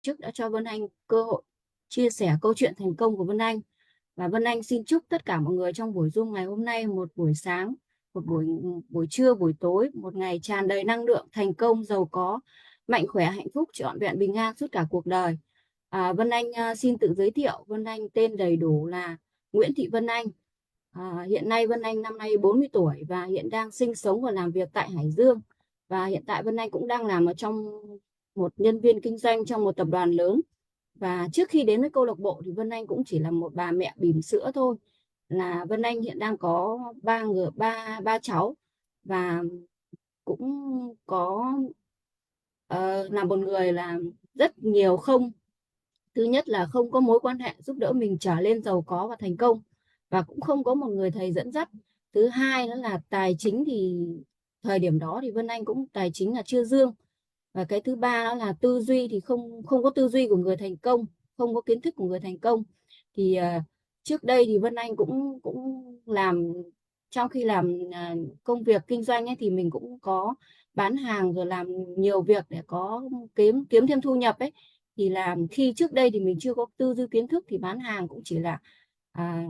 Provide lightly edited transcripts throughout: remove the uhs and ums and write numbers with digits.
trước đã cho Vân Anh cơ hội chia sẻ câu chuyện thành công của Vân Anh. Và Vân Anh xin chúc tất cả mọi người trong buổi Zoom ngày hôm nay một buổi sáng, một buổi buổi trưa, buổi tối, một ngày tràn đầy năng lượng, thành công, giàu có, mạnh khỏe, hạnh phúc, trọn vẹn, bình an suốt cả cuộc đời. Vân Anh xin tự giới thiệu, Vân Anh tên đầy đủ là Nguyễn Thị Vân Anh. Hiện nay Vân Anh năm nay 40 tuổi và hiện đang sinh sống và làm việc tại Hải Dương. Và hiện tại Vân Anh cũng đang làm ở trong một nhân viên kinh doanh trong một tập đoàn lớn. Và trước khi đến với câu lạc bộ thì Vân Anh cũng chỉ là một bà mẹ bỉm sữa thôi. Là Vân Anh hiện đang có ba cháu và cũng có là một người là rất nhiều không. Thứ nhất là không có mối quan hệ giúp đỡ mình trở lên giàu có và thành công, và cũng không có một người thầy dẫn dắt. Thứ hai nữa là tài chính thì thời điểm đó thì Vân Anh cũng tài chính là chưa dương. Và cái thứ ba đó là tư duy thì không không có tư duy của người thành công, không có kiến thức của người thành công. Thì trước đây thì Vân Anh cũng cũng làm, trong khi làm công việc kinh doanh ấy, thì mình cũng có bán hàng rồi làm nhiều việc để có kiếm kiếm thêm thu nhập ấy. Thì làm khi trước đây thì mình chưa có tư duy kiến thức thì bán hàng cũng chỉ là à,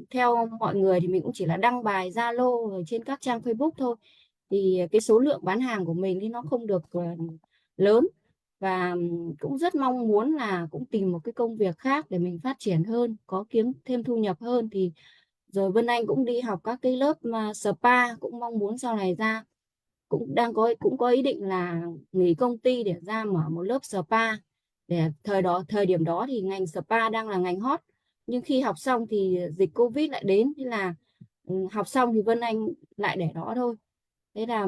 theo mọi người thì mình cũng chỉ là đăng bài Zalo rồi trên các trang Facebook thôi. Thì cái số lượng bán hàng của mình thì nó không được lớn, và cũng rất mong muốn là cũng tìm một cái công việc khác để mình phát triển hơn, có kiếm thêm thu nhập hơn. Thì rồi Vân Anh cũng đi học các cái lớp mà spa, cũng mong muốn sau này ra, cũng có ý định là nghỉ công ty để ra mở một lớp spa. Để thời điểm đó thì ngành spa đang là ngành hot, nhưng khi học xong thì dịch Covid lại đến, thế là học xong thì Vân Anh lại để đó thôi. Thế là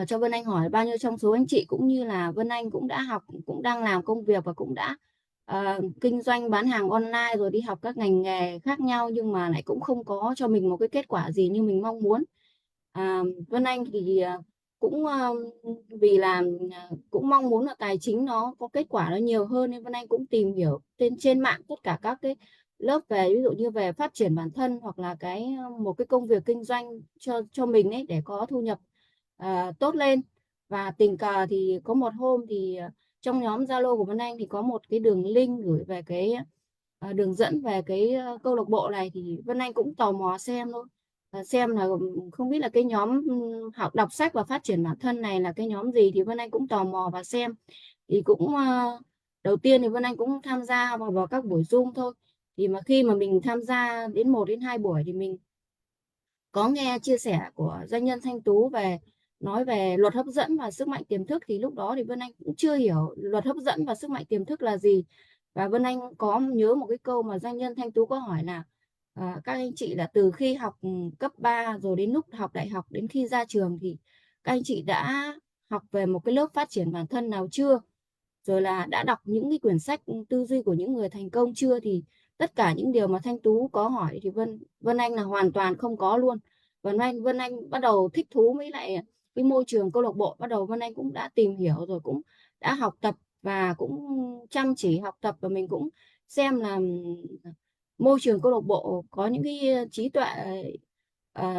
cho Vân Anh hỏi bao nhiêu trong số anh chị cũng như là Vân Anh cũng đã học, cũng đang làm công việc và cũng đã kinh doanh bán hàng online rồi đi học các ngành nghề khác nhau, nhưng mà lại cũng không có cho mình một cái kết quả gì như mình mong muốn. Vân Anh thì cũng vì là cũng mong muốn là tài chính nó có kết quả nó nhiều hơn, nên Vân Anh cũng tìm hiểu trên mạng tất cả các cái lớp về ví dụ như về phát triển bản thân, hoặc là một cái công việc kinh doanh cho mình ấy để có thu nhập tốt lên. Và tình cờ thì có một hôm thì trong nhóm Zalo của Vân Anh thì có một cái đường link gửi về cái đường dẫn về cái câu lạc bộ này, thì Vân Anh cũng tò mò xem thôi. Xem là không biết là cái nhóm học đọc sách và phát triển bản thân này là cái nhóm gì, thì Vân Anh cũng tò mò và xem. Thì cũng đầu tiên thì Vân Anh cũng tham gia vào các buổi Zoom thôi. Thì mà khi mà mình tham gia đến 1 đến 2 buổi thì mình có nghe chia sẻ của doanh nhân Thanh Tú về nói về luật hấp dẫn và sức mạnh tiềm thức. Thì lúc đó thì Vân Anh cũng chưa hiểu luật hấp dẫn và sức mạnh tiềm thức là gì. Và Vân Anh có nhớ một cái câu mà doanh nhân Thanh Tú có hỏi là các anh chị là từ khi học cấp 3 rồi đến lúc học đại học đến khi ra trường thì các anh chị đã học về một cái lớp phát triển bản thân nào chưa, rồi là đã đọc những cái quyển sách tư duy của những người thành công chưa. Thì tất cả những điều mà Thanh Tú có hỏi thì Vân Vân Anh là hoàn toàn không có luôn. Vân Anh bắt đầu thích thú với lại cái môi trường câu lạc bộ, bắt đầu Vân Anh cũng đã tìm hiểu rồi cũng đã học tập và cũng chăm chỉ học tập. Và mình cũng xem là môi trường câu lạc bộ có những cái trí tuệ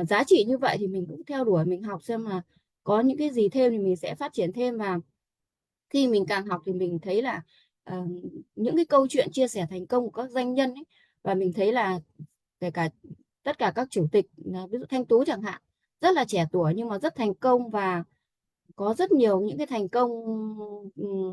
giá trị như vậy thì mình cũng theo đuổi, mình học xem là có những cái gì thêm thì mình sẽ phát triển thêm. Và khi mình càng học thì mình thấy là ờ, những cái câu chuyện chia sẻ thành công của các doanh nhân ấy, và mình thấy là kể cả tất cả các chủ tịch ví dụ Thanh Tú chẳng hạn, rất là trẻ tuổi nhưng mà rất thành công, và có rất nhiều những cái thành công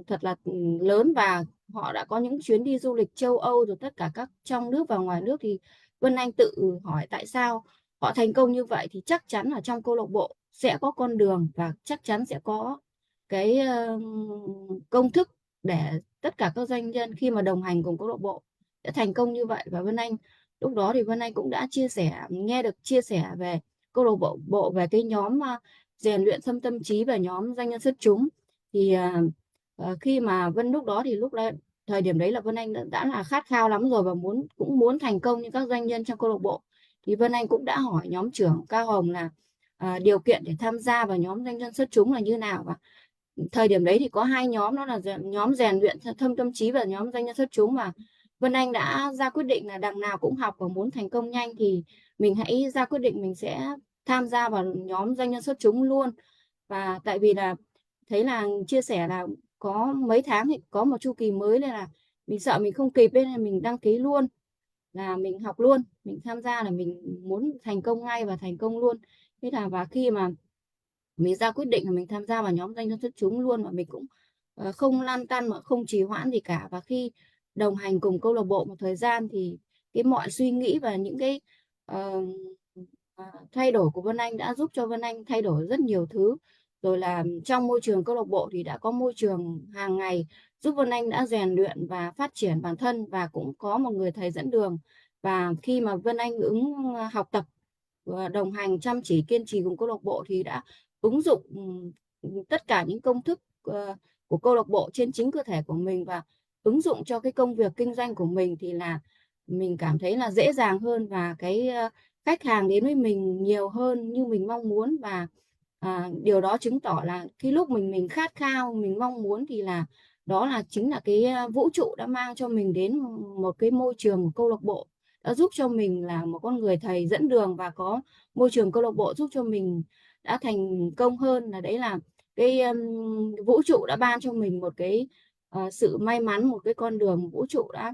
thật là lớn, và họ đã có những chuyến đi du lịch châu Âu rồi tất cả các trong nước và ngoài nước. Thì Vân Anh tự hỏi tại sao họ thành công như vậy, thì chắc chắn là trong câu lạc bộ sẽ có con đường và chắc chắn sẽ có cái công thức để tất cả các doanh nhân khi mà đồng hành cùng câu lạc bộ sẽ thành công như vậy. Và Vân Anh lúc đó thì Vân Anh cũng đã chia sẻ, nghe được chia sẻ về câu lạc bộ về cái nhóm rèn luyện thâm tâm trí và nhóm doanh nhân xuất chúng. Thì khi mà lúc đó thì thời điểm đấy là Vân Anh đã là khát khao lắm rồi và cũng muốn thành công như các doanh nhân trong câu lạc bộ. Thì Vân Anh cũng đã hỏi nhóm trưởng Cao Hồng là điều kiện để tham gia vào nhóm doanh nhân xuất chúng là như nào. Và thời điểm đấy thì có hai nhóm, đó là nhóm rèn luyện thâm tâm trí và nhóm doanh nhân xuất chúng. Mà Vân Anh đã ra quyết định là đằng nào cũng học và muốn thành công nhanh thì mình hãy ra quyết định mình sẽ tham gia vào nhóm doanh nhân xuất chúng luôn. Và tại vì là thấy là chia sẻ là có mấy tháng thì có một chu kỳ mới, nên là mình sợ mình không kịp, nên là mình đăng ký luôn, là mình học luôn, mình tham gia là mình muốn thành công ngay và thành công luôn. Thế là và khi mà mình ra quyết định là mình tham gia vào nhóm doanh nhân xuất chúng luôn, và mình cũng không lăn tăn mà không trì hoãn gì cả. Và khi đồng hành cùng câu lạc bộ một thời gian thì cái mọi suy nghĩ và những cái ờ, thay đổi của Vân Anh đã giúp cho Vân Anh thay đổi rất nhiều thứ. Rồi là trong môi trường câu lạc bộ thì đã có môi trường hàng ngày giúp Vân Anh đã rèn luyện và phát triển bản thân, và cũng có một người thầy dẫn đường. Và khi mà Vân Anh học tập và đồng hành chăm chỉ kiên trì cùng câu lạc bộ thì đã ứng dụng tất cả những công thức của câu lạc bộ trên chính cơ thể của mình, và ứng dụng cho cái công việc kinh doanh của mình, thì là mình cảm thấy là dễ dàng hơn, và cái khách hàng đến với mình nhiều hơn như mình mong muốn. Và điều đó chứng tỏ là cái lúc mình khát khao, mình mong muốn, thì là đó là chính là cái vũ trụ đã mang cho mình đến một cái môi trường của câu lạc bộ, đã giúp cho mình là một con người thầy dẫn đường, và có môi trường câu lạc bộ giúp cho mình đã thành công hơn. Là đấy là cái vũ trụ đã ban cho mình một cái sự may mắn, một cái con đường vũ trụ đã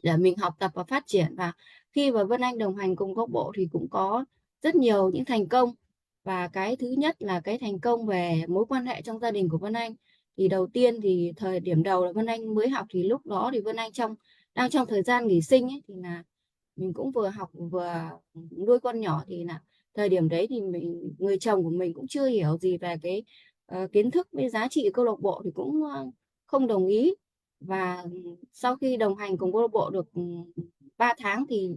để mình học tập và phát triển. Và khi mà Vân Anh đồng hành cùng câu lạc bộ thì cũng có rất nhiều những thành công. Và cái thứ nhất là cái thành công về mối quan hệ trong gia đình của Vân Anh. Thì đầu tiên thì thời điểm đầu là Vân Anh mới học, thì lúc đó thì Vân Anh đang trong thời gian nghỉ sinh ấy, thì là mình cũng vừa học vừa nuôi con nhỏ. Thì là thời điểm đấy thì người chồng của mình cũng chưa hiểu gì về cái kiến thức với giá trị câu lạc bộ, thì cũng không đồng ý. Và sau khi đồng hành cùng câu lạc bộ được 3 tháng thì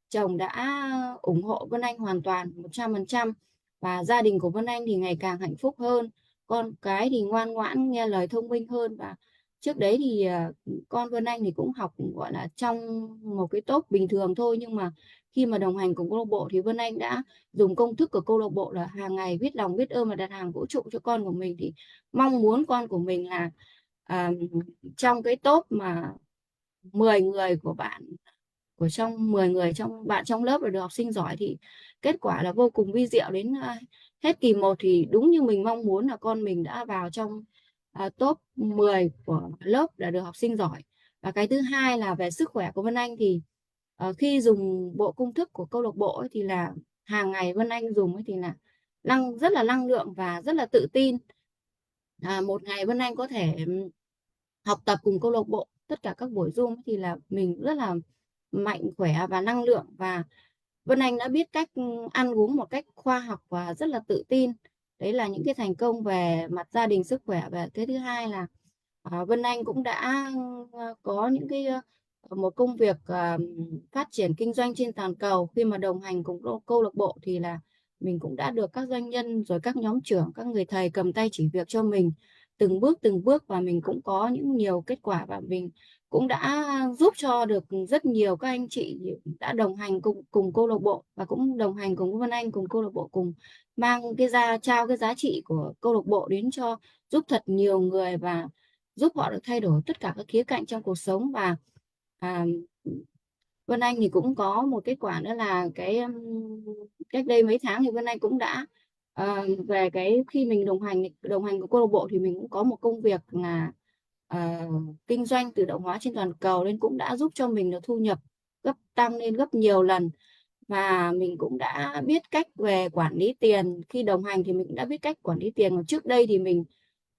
chồng đã ủng hộ Vân Anh hoàn toàn 100%. Và gia đình của Vân Anh thì ngày càng hạnh phúc hơn, con cái thì ngoan ngoãn nghe lời thông minh hơn. Và trước đấy thì con Vân Anh thì cũng học gọi là trong một cái top bình thường thôi, nhưng mà khi mà đồng hành cùng câu lạc bộ thì Vân Anh đã dùng công thức của câu lạc bộ là hàng ngày viết lòng biết ơn và đặt hàng vũ trụ cho con của mình. Thì mong muốn con của mình là à, trong cái top mà 10 người của bạn, của trong 10 người trong bạn trong lớp là được học sinh giỏi, thì kết quả là vô cùng vi diệu. Đến hết kỳ 1 thì đúng như mình mong muốn, là con mình đã vào trong top 10 của lớp là được học sinh giỏi. Và cái thứ hai là về sức khỏe của Vân Anh, thì khi dùng bộ công thức của câu lạc bộ ấy, thì là hàng ngày Vân Anh dùng ấy, thì là rất là năng lượng và rất là tự tin. Một ngày Vân Anh có thể học tập cùng câu lạc bộ tất cả các buổi Zoom thì là mình rất là mạnh khỏe và năng lượng. Và Vân Anh đã biết cách ăn uống một cách khoa học và rất là tự tin. Đấy là những cái thành công về mặt gia đình, sức khỏe. Và cái thứ hai là Vân Anh cũng đã có những cái một công việc phát triển kinh doanh trên toàn cầu. Khi mà đồng hành cùng câu lạc bộ thì là mình cũng đã được các doanh nhân rồi các nhóm trưởng, các người thầy cầm tay chỉ việc cho mình từng bước, và mình cũng có những nhiều kết quả. Và mình cũng đã giúp cho được rất nhiều các anh chị đã đồng hành cùng câu lạc bộ, và cũng đồng hành cùng Vân Anh cùng câu lạc bộ, cùng mang trao cái giá trị của câu lạc bộ đến cho giúp thật nhiều người, và giúp họ được thay đổi tất cả các khía cạnh trong cuộc sống. Và à, Vân Anh thì cũng có một kết quả nữa là cái cách đây mấy tháng thì Vân Anh cũng đã về cái khi mình đồng hành của câu lạc bộ, thì mình cũng có một công việc là kinh doanh tự động hóa trên toàn cầu, nên cũng đã giúp cho mình được thu nhập tăng lên gấp nhiều lần. Và mình cũng đã biết cách về quản lý tiền. Khi đồng hành thì mình cũng đã biết cách quản lý tiền. Còn trước đây thì mình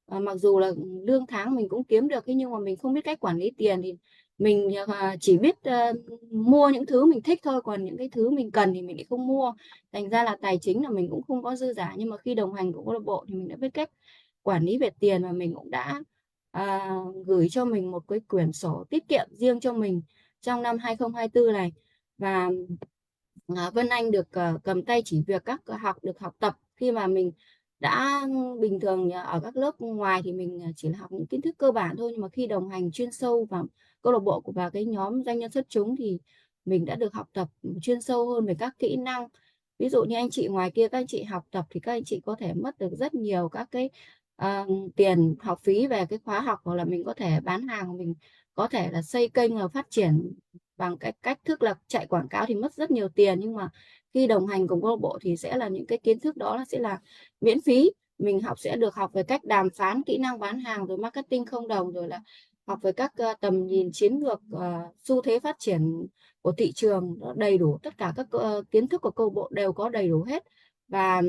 mặc dù là lương tháng mình cũng kiếm được, nhưng mà mình không biết cách quản lý tiền. Thì mình chỉ biết mua những thứ mình thích thôi, còn những cái thứ mình cần thì mình lại không mua. Thành ra là tài chính là mình cũng không có dư giả. Nhưng mà khi đồng hành của câu lạc bộ thì mình đã biết cách quản lý về tiền, và mình cũng đã gửi cho mình một cái quyển sổ tiết kiệm riêng cho mình trong năm 2024 này. Và Vân Anh được cầm tay chỉ việc được học tập. Khi mà mình đã bình thường ở các lớp ngoài thì mình chỉ là học những kiến thức cơ bản thôi, nhưng mà khi đồng hành chuyên sâu vào câu lạc bộ và cái nhóm doanh nhân xuất chúng thì mình đã được học tập chuyên sâu hơn về các kỹ năng. Ví dụ như anh chị ngoài kia, các anh chị học tập thì các anh chị có thể mất được rất nhiều các cái tiền học phí về cái khóa học, hoặc là mình có thể bán hàng, mình có thể là xây kênh và phát triển bằng cái cách thức là chạy quảng cáo thì mất rất nhiều tiền. Nhưng mà khi đồng hành cùng câu lạc bộ thì sẽ là những cái kiến thức đó là sẽ là miễn phí. mình sẽ được học về cách đàm phán, kỹ năng bán hàng, rồi marketing không đồng, rồi là học về các tầm nhìn chiến lược, xu thế phát triển của thị trường, nó đầy đủ tất cả các kiến thức của câu lạc bộ đều có đầy đủ hết. Và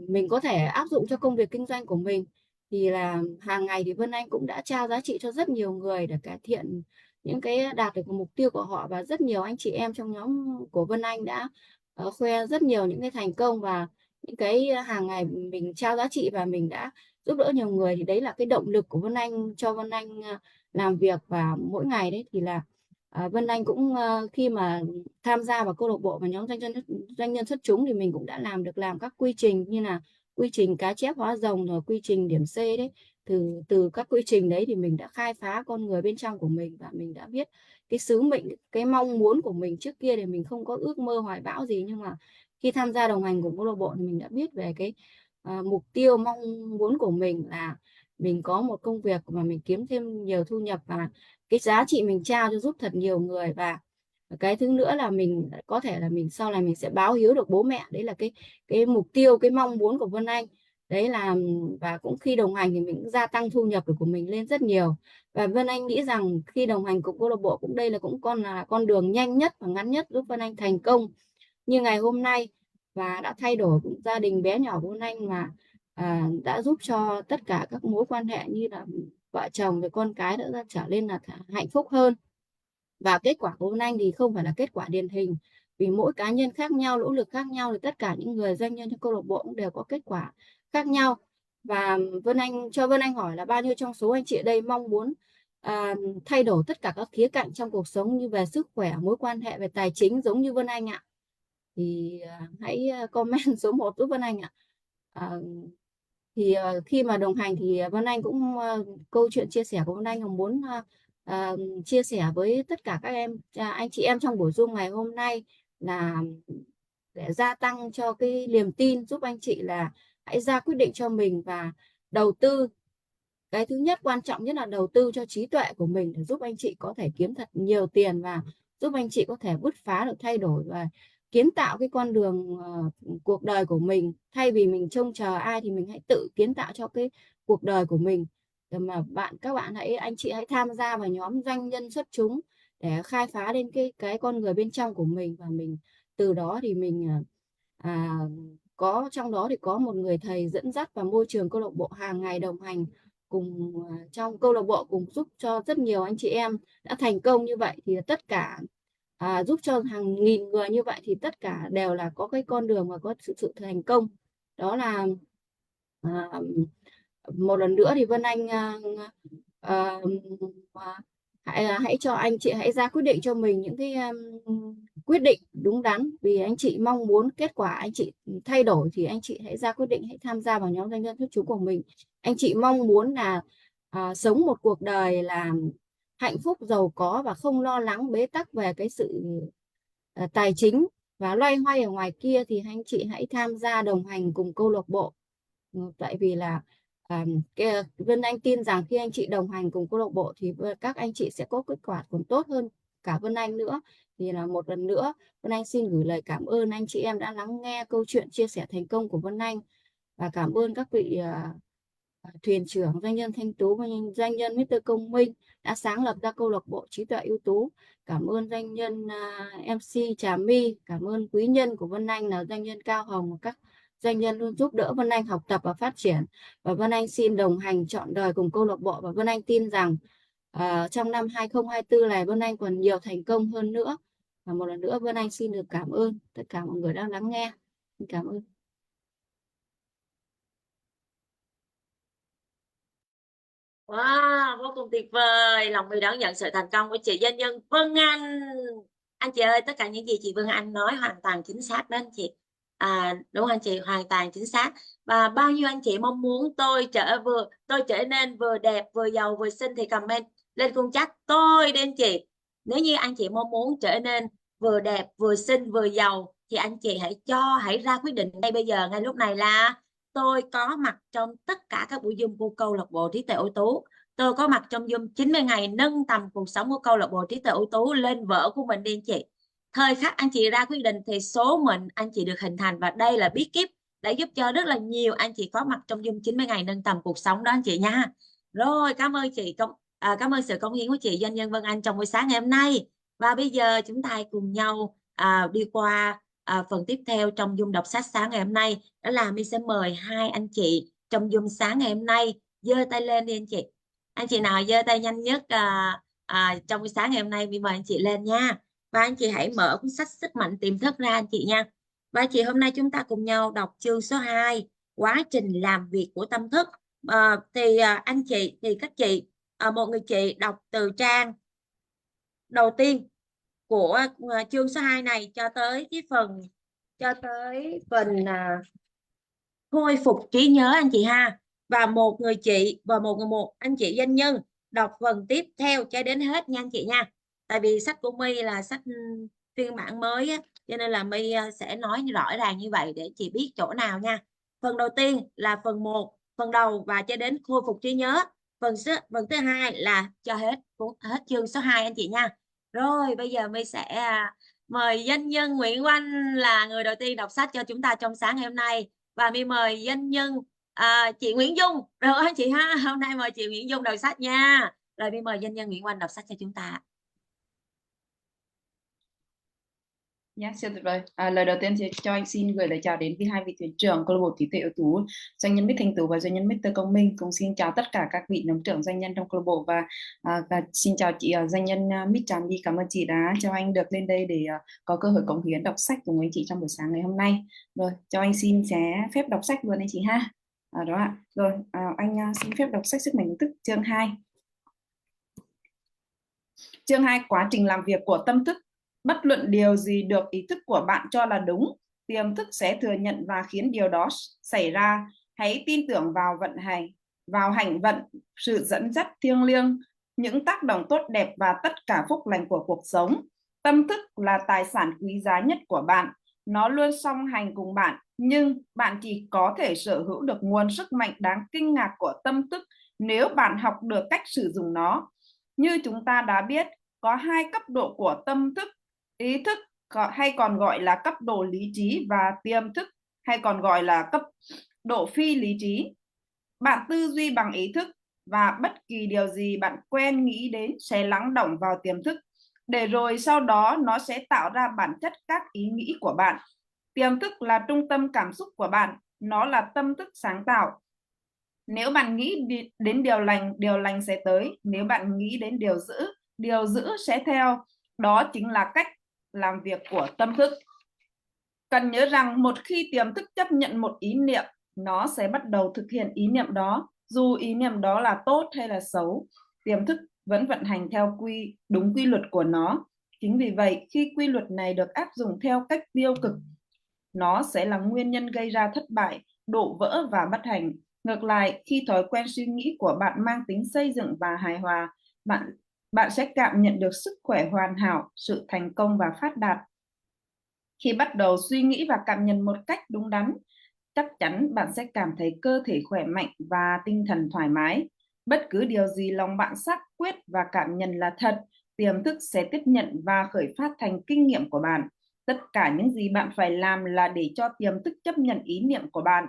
mình có thể áp dụng cho công việc kinh doanh của mình. Thì là hàng ngày thì Vân Anh cũng đã trao giá trị cho rất nhiều người để cải thiện những cái đạt được mục tiêu của họ, và rất nhiều anh chị em trong nhóm của Vân Anh đã khoe rất nhiều những cái thành công và những cái hàng ngày mình trao giá trị, và mình đã giúp đỡ nhiều người. Thì đấy là cái động lực của Vân Anh, cho Vân Anh làm việc. Và mỗi ngày đấy thì là Vân Anh cũng khi mà tham gia vào câu lạc bộ và nhóm doanh nhân xuất chúng thì mình cũng đã làm các quy trình, như là quy trình cá chép hóa rồng, rồi quy trình điểm C đấy. Từ các quy trình đấy thì mình đã khai phá con người bên trong của mình, và mình đã biết cái sứ mệnh, cái mong muốn của mình. Trước kia thì mình không có ước mơ hoài bão gì, nhưng mà khi tham gia đồng hành cùng câu lạc bộ thì mình đã biết về cái mục tiêu mong muốn của mình là mình có một công việc mà mình kiếm thêm nhiều thu nhập, và cái giá trị mình trao cho giúp thật nhiều người. Và cái thứ nữa là mình có thể là mình sau này mình sẽ báo hiếu được bố mẹ. Đấy là cái mục tiêu, cái mong muốn của Vân Anh. Đấy là, và cũng khi đồng hành thì mình cũng gia tăng thu nhập của mình lên rất nhiều. Và Vân Anh nghĩ rằng khi đồng hành cùng câu lạc bộ, cũng đây là cũng là con đường nhanh nhất và ngắn nhất giúp Vân Anh thành công như ngày hôm nay, và đã thay đổi gia đình bé nhỏ của Vân Anh, mà đã giúp cho tất cả các mối quan hệ như là vợ chồng với con cái đã trở nên là hạnh phúc hơn. Và kết quả của Vân Anh thì không phải là kết quả điển hình, vì mỗi cá nhân khác nhau, nỗ lực khác nhau, thì tất cả những người doanh nhân trong câu lạc bộ cũng đều có kết quả khác nhau. Và Vân Anh hỏi là bao nhiêu trong số anh chị ở đây mong muốn thay đổi tất cả các khía cạnh trong cuộc sống, như về sức khỏe, mối quan hệ, về tài chính, giống như Vân Anh ạ? Thì hãy comment số 1 giúp Vân Anh ạ. À, thì khi mà đồng hành thì Vân Anh cũng câu chuyện chia sẻ của Vân Anh là muốn chia sẻ với tất cả các anh chị em trong buổi Zoom ngày hôm nay, là để gia tăng cho cái niềm tin, giúp anh chị là hãy ra quyết định cho mình và đầu tư. Cái thứ nhất, quan trọng nhất là đầu tư cho trí tuệ của mình, để giúp anh chị có thể kiếm thật nhiều tiền, và giúp anh chị có thể bứt phá được, thay đổi và kiến tạo cái con đường cuộc đời của mình. Thay vì mình trông chờ ai thì mình hãy tự kiến tạo cho cái cuộc đời của mình. Để mà các bạn anh chị hãy tham gia vào nhóm doanh nhân xuất chúng để khai phá lên cái con người bên trong của mình. Và mình từ đó thì mình có trong đó thì có một người thầy dẫn dắt, và môi trường câu lạc bộ hàng ngày đồng hành cùng trong câu lạc bộ, cùng giúp cho rất nhiều anh chị em đã thành công như vậy. Thì tất cả giúp cho hàng nghìn người như vậy, thì tất cả đều là có cái con đường và có sự thành công. Đó là à, một lần nữa thì Vân Anh à, hãy cho anh chị hãy ra quyết định cho mình những cái quyết định đúng đắn, vì anh chị mong muốn kết quả anh chị thay đổi, thì anh chị hãy ra quyết định, hãy tham gia vào nhóm doanh nhân xuất chúng của mình. Anh chị mong muốn là sống một cuộc đời là hạnh phúc, giàu có, và không lo lắng bế tắc về cái sự tài chính và loay hoay ở ngoài kia, thì anh chị hãy tham gia đồng hành cùng câu lạc bộ. Tại vì là Vân Anh tin rằng khi anh chị đồng hành cùng câu lạc bộ thì các anh chị sẽ có kết quả còn tốt hơn cả Vân Anh nữa. Thì là một lần nữa Vân Anh xin gửi lời cảm ơn anh chị em đã lắng nghe câu chuyện chia sẻ thành công của Vân Anh, và cảm ơn các vị thuyền trưởng doanh nhân Thanh Tú và doanh nhân Mr. Công Minh đã sáng lập ra câu lạc bộ trí tuệ ưu tú. Cảm ơn doanh nhân MC Trà My, cảm ơn quý nhân của Vân Anh là doanh nhân Cao Hồng, và các doanh nhân luôn giúp đỡ Vân Anh học tập và phát triển. Và Vân Anh xin đồng hành trọn đời cùng câu lạc bộ, và Vân Anh tin rằng trong năm 2024 này Vân Anh còn nhiều thành công hơn nữa. Và một lần nữa Vân Anh xin được cảm ơn tất cả mọi người đang lắng nghe. Cảm ơn. Wow, vô cùng tuyệt vời. Lòng mình đón nhận sự thành công của chị doanh nhân Vân Anh. Anh chị ơi, tất cả những gì chị Vân Anh nói hoàn toàn chính xác đó anh chị. Đúng anh chị, hoàn toàn chính xác. Và bao nhiêu anh chị mong muốn tôi trở nên vừa đẹp, vừa giàu, vừa xinh thì comment lên khung chat tôi đi anh chị. Nếu như anh chị mong muốn trở nên vừa đẹp, vừa xinh, vừa giàu thì anh chị hãy ra quyết định ngay bây giờ, ngay lúc này là tôi có mặt trong tất cả các buổi Zoom của câu lạc bộ trí tuệ ưu tú. Tôi có mặt trong Zoom 90 ngày nâng tầm cuộc sống của câu lạc bộ trí tuệ ưu tú lên vở của mình đi anh chị. Thời khắc anh chị ra quyết định thì số mệnh anh chị được hình thành, và đây là bí kíp đã giúp cho rất là nhiều anh chị có mặt trong Zoom 90 ngày nâng tầm cuộc sống đó anh chị nha. Rồi, cảm ơn chị cảm ơn sự cống hiến của chị doanh nhân Vân Anh trong buổi sáng ngày hôm nay. Và bây giờ chúng ta cùng nhau đi qua phần tiếp theo trong Zoom đọc sách sáng ngày hôm nay. Đó là mình sẽ mời hai anh chị trong Zoom sáng ngày hôm nay giơ tay lên đi anh chị. Anh chị nào giơ tay nhanh nhất trong buổi sáng ngày hôm nay, mình mời anh chị lên nha. Và anh chị hãy mở cuốn sách Sức mạnh tiềm thức ra anh chị nha. Và anh chị hôm nay chúng ta cùng nhau đọc chương số 2, quá trình làm việc của tâm thức. Anh chị thì các chị một người chị đọc từ trang đầu tiên của chương số 2 này cho tới khôi phục trí nhớ anh chị ha. Và một anh chị doanh nhân đọc phần tiếp theo cho đến hết nha anh chị nha. Tại vì sách của My là sách phiên bản mới á, cho nên là My sẽ nói rõ ràng như vậy để chị biết chỗ nào nha. Phần đầu tiên là phần đầu và cho đến khôi phục trí nhớ. Phần thứ hai là cho hết chương số 2 anh chị nha. Rồi bây giờ My sẽ mời doanh nhân Nguyễn Oanh là người đầu tiên đọc sách cho chúng ta trong sáng ngày hôm nay. Và My mời doanh nhân chị Nguyễn Dung. Được không chị ha? Hôm nay mời chị Nguyễn Dung đọc sách nha. Rồi My mời doanh nhân Nguyễn Oanh đọc sách cho chúng ta. Siêu tuyệt vời. Lời đầu tiên cho anh xin gửi lời chào đến với hai vị thuyền trưởng câu lạc bộ trí tuệ ưu tú doanh nhân Bích Thành Tú và doanh nhân Mr. Công Minh. Cũng xin chào tất cả các vị nhóm trưởng doanh nhân trong câu lạc bộ và xin chào chị doanh nhân Mít Tràn Đi. Cảm ơn chị đã cho anh được lên đây để có cơ hội cống hiến đọc sách cùng với chị trong buổi sáng ngày hôm nay. Rồi cho anh xin phép đọc sách luôn anh chị ha. Đó ạ. Rồi anh xin phép đọc sách Sức mạnh tiềm thức chương 2. Chương 2, quá trình làm việc của tâm thức. Bất luận điều gì được ý thức của bạn cho là đúng, tiềm thức sẽ thừa nhận và khiến điều đó xảy ra. Hãy tin tưởng vào hành vận, sự dẫn dắt thiêng liêng, những tác động tốt đẹp và tất cả phúc lành của cuộc sống. Tâm thức là tài sản quý giá nhất của bạn. Nó luôn song hành cùng bạn, nhưng bạn chỉ có thể sở hữu được nguồn sức mạnh đáng kinh ngạc của tâm thức nếu bạn học được cách sử dụng nó. Như chúng ta đã biết, có hai cấp độ của tâm thức: ý thức hay còn gọi là cấp độ lý trí và tiềm thức hay còn gọi là cấp độ phi lý trí. Bạn tư duy bằng ý thức và bất kỳ điều gì bạn quen nghĩ đến sẽ lắng đọng vào tiềm thức, để rồi sau đó nó sẽ tạo ra bản chất các ý nghĩ của bạn. Tiềm thức là trung tâm cảm xúc của bạn, nó là tâm thức sáng tạo. Nếu bạn nghĩ đến điều lành sẽ tới. Nếu bạn nghĩ đến điều dữ sẽ theo. Đó chính là cách làm việc của tâm thức. Cần nhớ rằng một khi tiềm thức chấp nhận một ý niệm, nó sẽ bắt đầu thực hiện ý niệm đó. Dù ý niệm đó là tốt hay là xấu, tiềm thức vẫn vận hành theo đúng quy luật của nó. Chính vì vậy, khi quy luật này được áp dụng theo cách tiêu cực, nó sẽ là nguyên nhân gây ra thất bại, đổ vỡ và bất hạnh. Ngược lại, khi thói quen suy nghĩ của bạn mang tính xây dựng và hài hòa, bạn sẽ cảm nhận được sức khỏe hoàn hảo, sự thành công và phát đạt. Khi bắt đầu suy nghĩ và cảm nhận một cách đúng đắn, chắc chắn bạn sẽ cảm thấy cơ thể khỏe mạnh và tinh thần thoải mái. Bất cứ điều gì lòng bạn xác quyết và cảm nhận là thật, tiềm thức sẽ tiếp nhận và khởi phát thành kinh nghiệm của bạn. Tất cả những gì bạn phải làm là để cho tiềm thức chấp nhận ý niệm của bạn.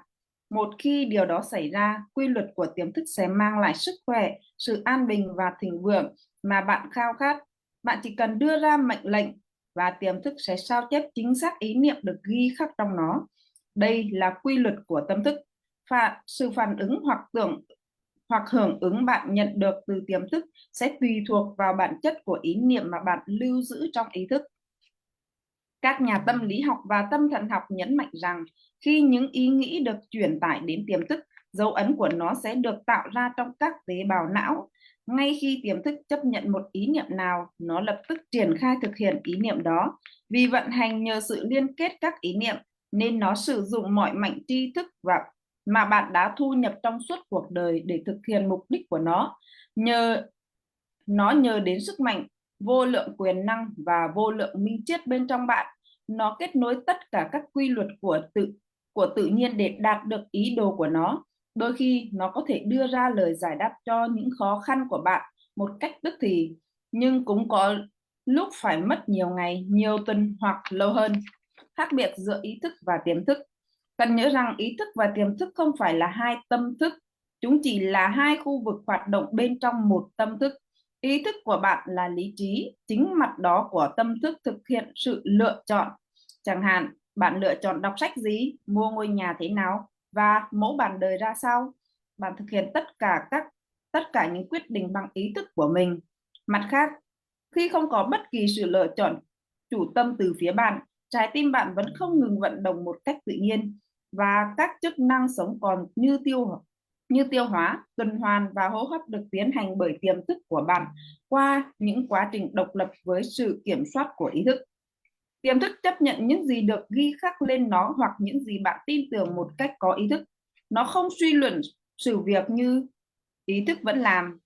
Một khi điều đó xảy ra, quy luật của tiềm thức sẽ mang lại sức khỏe, sự an bình và thịnh vượng mà bạn khao khát. Bạn chỉ cần đưa ra mệnh lệnh và tiềm thức sẽ sao chép chính xác ý niệm được ghi khắc trong nó. Đây là quy luật của tâm thức. Sự phản ứng hoặc hưởng ứng bạn nhận được từ tiềm thức sẽ tùy thuộc vào bản chất của ý niệm mà bạn lưu giữ trong ý thức. Các nhà tâm lý học và tâm thần học nhấn mạnh rằng khi những ý nghĩ được truyền tải đến tiềm thức, dấu ấn của nó sẽ được tạo ra trong các tế bào não. Ngay khi tiềm thức chấp nhận một ý niệm nào, nó lập tức triển khai thực hiện ý niệm đó. Vì vận hành nhờ sự liên kết các ý niệm, nên nó sử dụng mọi mảnh tri thức mà bạn đã thu nhập trong suốt cuộc đời để thực hiện mục đích của nó. Nhờ đến sức mạnh, vô lượng quyền năng và vô lượng minh triết bên trong bạn. Nó kết nối tất cả các quy luật của tự nhiên để đạt được ý đồ của nó. Đôi khi nó có thể đưa ra lời giải đáp cho những khó khăn của bạn một cách tức thì, nhưng cũng có lúc phải mất nhiều ngày, nhiều tuần hoặc lâu hơn. Khác biệt giữa ý thức và tiềm thức. Cần nhớ rằng ý thức và tiềm thức không phải là hai tâm thức, chúng chỉ là hai khu vực hoạt động bên trong một tâm thức. Ý thức của bạn là lý trí, chính mặt đó của tâm thức thực hiện sự lựa chọn. Chẳng hạn, bạn lựa chọn đọc sách gì, mua ngôi nhà thế nào và mẫu bản đời ra sao. Bạn thực hiện tất cả những quyết định bằng ý thức của mình. Mặt khác, khi không có bất kỳ sự lựa chọn chủ tâm từ phía bạn, trái tim bạn vẫn không ngừng vận động một cách tự nhiên và các chức năng sống còn như tiêu hóa, tuần hoàn và hô hấp được tiến hành bởi tiềm thức của bạn qua những quá trình độc lập với sự kiểm soát của ý thức. Tiềm thức chấp nhận những gì được ghi khắc lên nó hoặc những gì bạn tin tưởng một cách có ý thức. Nó không suy luận sự việc như ý thức vẫn làm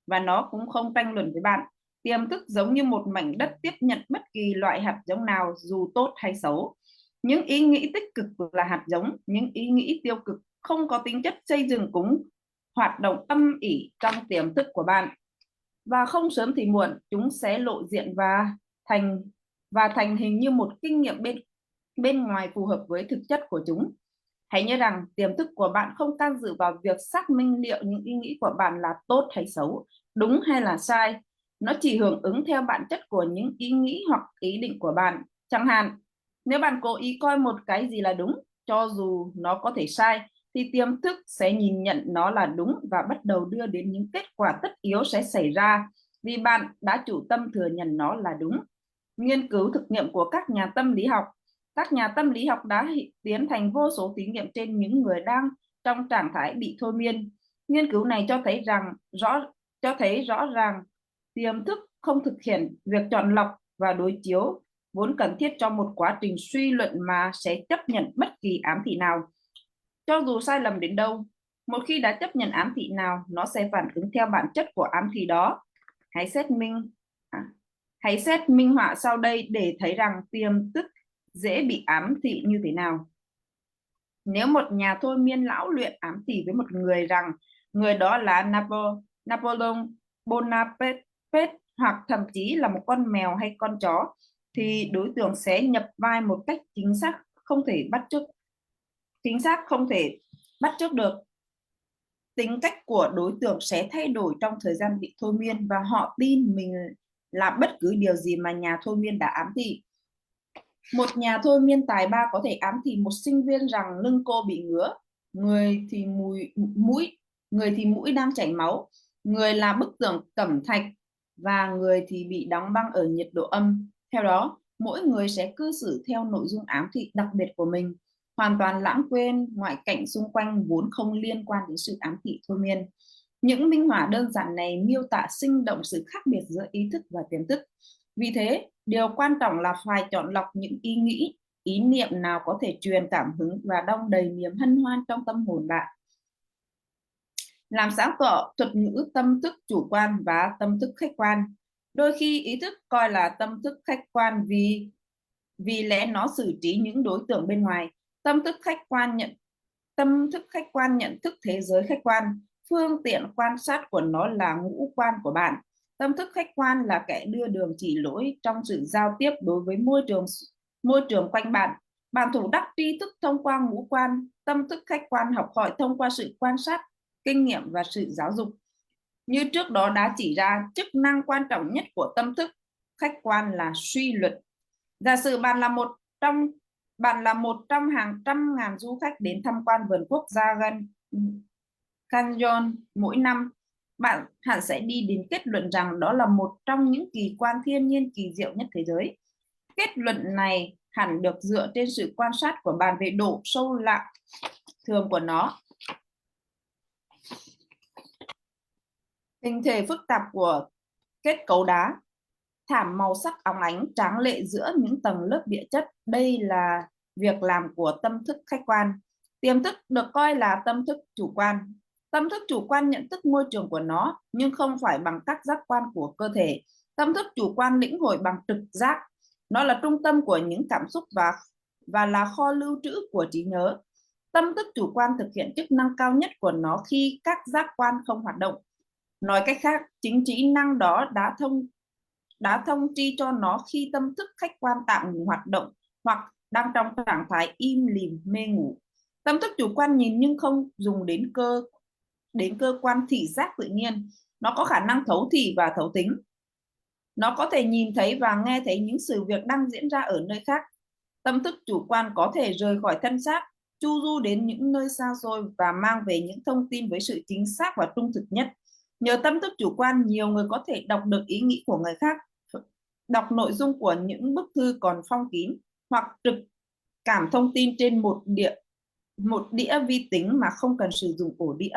và nó cũng không tranh luận với bạn. Tiềm thức giống như một mảnh đất tiếp nhận bất kỳ loại hạt giống nào dù tốt hay xấu. Những ý nghĩ tích cực là hạt giống, những ý nghĩ tiêu cực không có tính chất xây dựng cũng hoạt động âm ỉ trong tiềm thức của bạn. Và không sớm thì muộn, chúng sẽ lộ diện thành hình như một kinh nghiệm bên ngoài phù hợp với thực chất của chúng. Hãy nhớ rằng tiềm thức của bạn không can dự vào việc xác minh liệu những ý nghĩ của bạn là tốt hay xấu, đúng hay là sai. Nó chỉ hưởng ứng theo bản chất của những ý nghĩ hoặc ý định của bạn. Chẳng hạn, nếu bạn cố ý coi một cái gì là đúng, cho dù nó có thể sai, thì tiềm thức sẽ nhìn nhận nó là đúng và bắt đầu đưa đến những kết quả tất yếu sẽ xảy ra vì bạn đã chủ tâm thừa nhận nó là đúng. Nghiên cứu thực nghiệm của các nhà tâm lý học đã tiến hành vô số thí nghiệm trên những người đang trong trạng thái bị thôi miên. Nghiên cứu này cho thấy rõ ràng tiềm thức không thực hiện việc chọn lọc và đối chiếu vốn cần thiết cho một quá trình suy luận mà sẽ chấp nhận bất kỳ ám thị nào. Cho dù sai lầm đến đâu, một khi đã chấp nhận ám thị nào, nó sẽ phản ứng theo bản chất của ám thị đó. Hãy xét minh họa sau đây để thấy rằng tiềm thức dễ bị ám thị như thế nào. Nếu một nhà thôi miên lão luyện ám thị với một người rằng người đó là Napoleon Bonaparte hoặc thậm chí là một con mèo hay con chó, thì đối tượng sẽ nhập vai một cách chính xác không thể bắt chước được. Tính cách của đối tượng sẽ thay đổi trong thời gian bị thôi miên và họ tin mình làm bất cứ điều gì mà nhà thôi miên đã ám thị. Một nhà thôi miên tài ba có thể ám thị một sinh viên rằng lưng cô bị ngứa, người thì mũi đang chảy máu, người là bức tường cẩm thạch và người thì bị đóng băng ở nhiệt độ âm. Theo đó, mỗi người sẽ cư xử theo nội dung ám thị đặc biệt của mình, hoàn toàn lãng quên ngoại cảnh xung quanh vốn không liên quan đến sự ám thị thôi miên. Những minh họa đơn giản này miêu tả sinh động sự khác biệt giữa ý thức và tiềm thức. Vì thế, điều quan trọng là phải chọn lọc những ý nghĩ, ý niệm nào có thể truyền cảm hứng và đong đầy niềm hân hoan trong tâm hồn bạn. Làm sáng tỏ thuật ngữ tâm thức chủ quan và tâm thức khách quan. Đôi khi ý thức coi là tâm thức khách quan vì lẽ nó xử trí những đối tượng bên ngoài. Tâm thức khách quan nhận thức thế giới khách quan. Phương tiện quan sát của nó là ngũ quan của bạn. Tâm thức khách quan là kẻ đưa đường chỉ lối trong sự giao tiếp đối với môi trường quanh bạn. Bạn thủ đắc tri thức thông qua ngũ quan. Tâm thức khách quan học hỏi thông qua sự quan sát, kinh nghiệm và sự giáo dục. Như trước đó đã chỉ ra, chức năng quan trọng nhất của tâm thức khách quan là suy luận. Giả sử bạn là một trong hàng trăm ngàn du khách đến tham quan vườn quốc gia Canyon mỗi năm, bạn hẳn sẽ đi đến kết luận rằng đó là một trong những kỳ quan thiên nhiên kỳ diệu nhất thế giới. Kết luận này hẳn được dựa trên sự quan sát của bạn về độ sâu lạ thường của nó, hình thể phức tạp của kết cấu đá, thảm màu sắc óng ánh tráng lệ giữa những tầng lớp địa chất. Đây là việc làm của tâm thức khách quan. Tiềm thức được coi là tâm thức chủ quan. Tâm thức chủ quan nhận thức môi trường của nó, nhưng không phải bằng các giác quan của cơ thể. Tâm thức chủ quan lĩnh hội bằng trực giác. Nó là trung tâm của những cảm xúc và là kho lưu trữ của trí nhớ. Tâm thức chủ quan thực hiện chức năng cao nhất của nó khi các giác quan không hoạt động. Nói cách khác, chính trí năng đó đã thông tri cho nó khi tâm thức khách quan tạm ngừng hoạt động hoặc đang trong trạng thái im lìm mê ngủ. Tâm thức chủ quan nhìn nhưng không dùng đến cơ quan thị giác tự nhiên. Nó có khả năng thấu thị và thấu tính. Nó có thể nhìn thấy và nghe thấy những sự việc đang diễn ra ở nơi khác. Tâm thức chủ quan có thể rời khỏi thân xác, chu du đến những nơi xa xôi và mang về những thông tin với sự chính xác và trung thực nhất. Nhờ tâm thức chủ quan, nhiều người có thể đọc được ý nghĩ của người khác, đọc nội dung của những bức thư còn phong kín, hoặc trực cảm thông tin trên một đĩa vi tính mà không cần sử dụng ổ đĩa.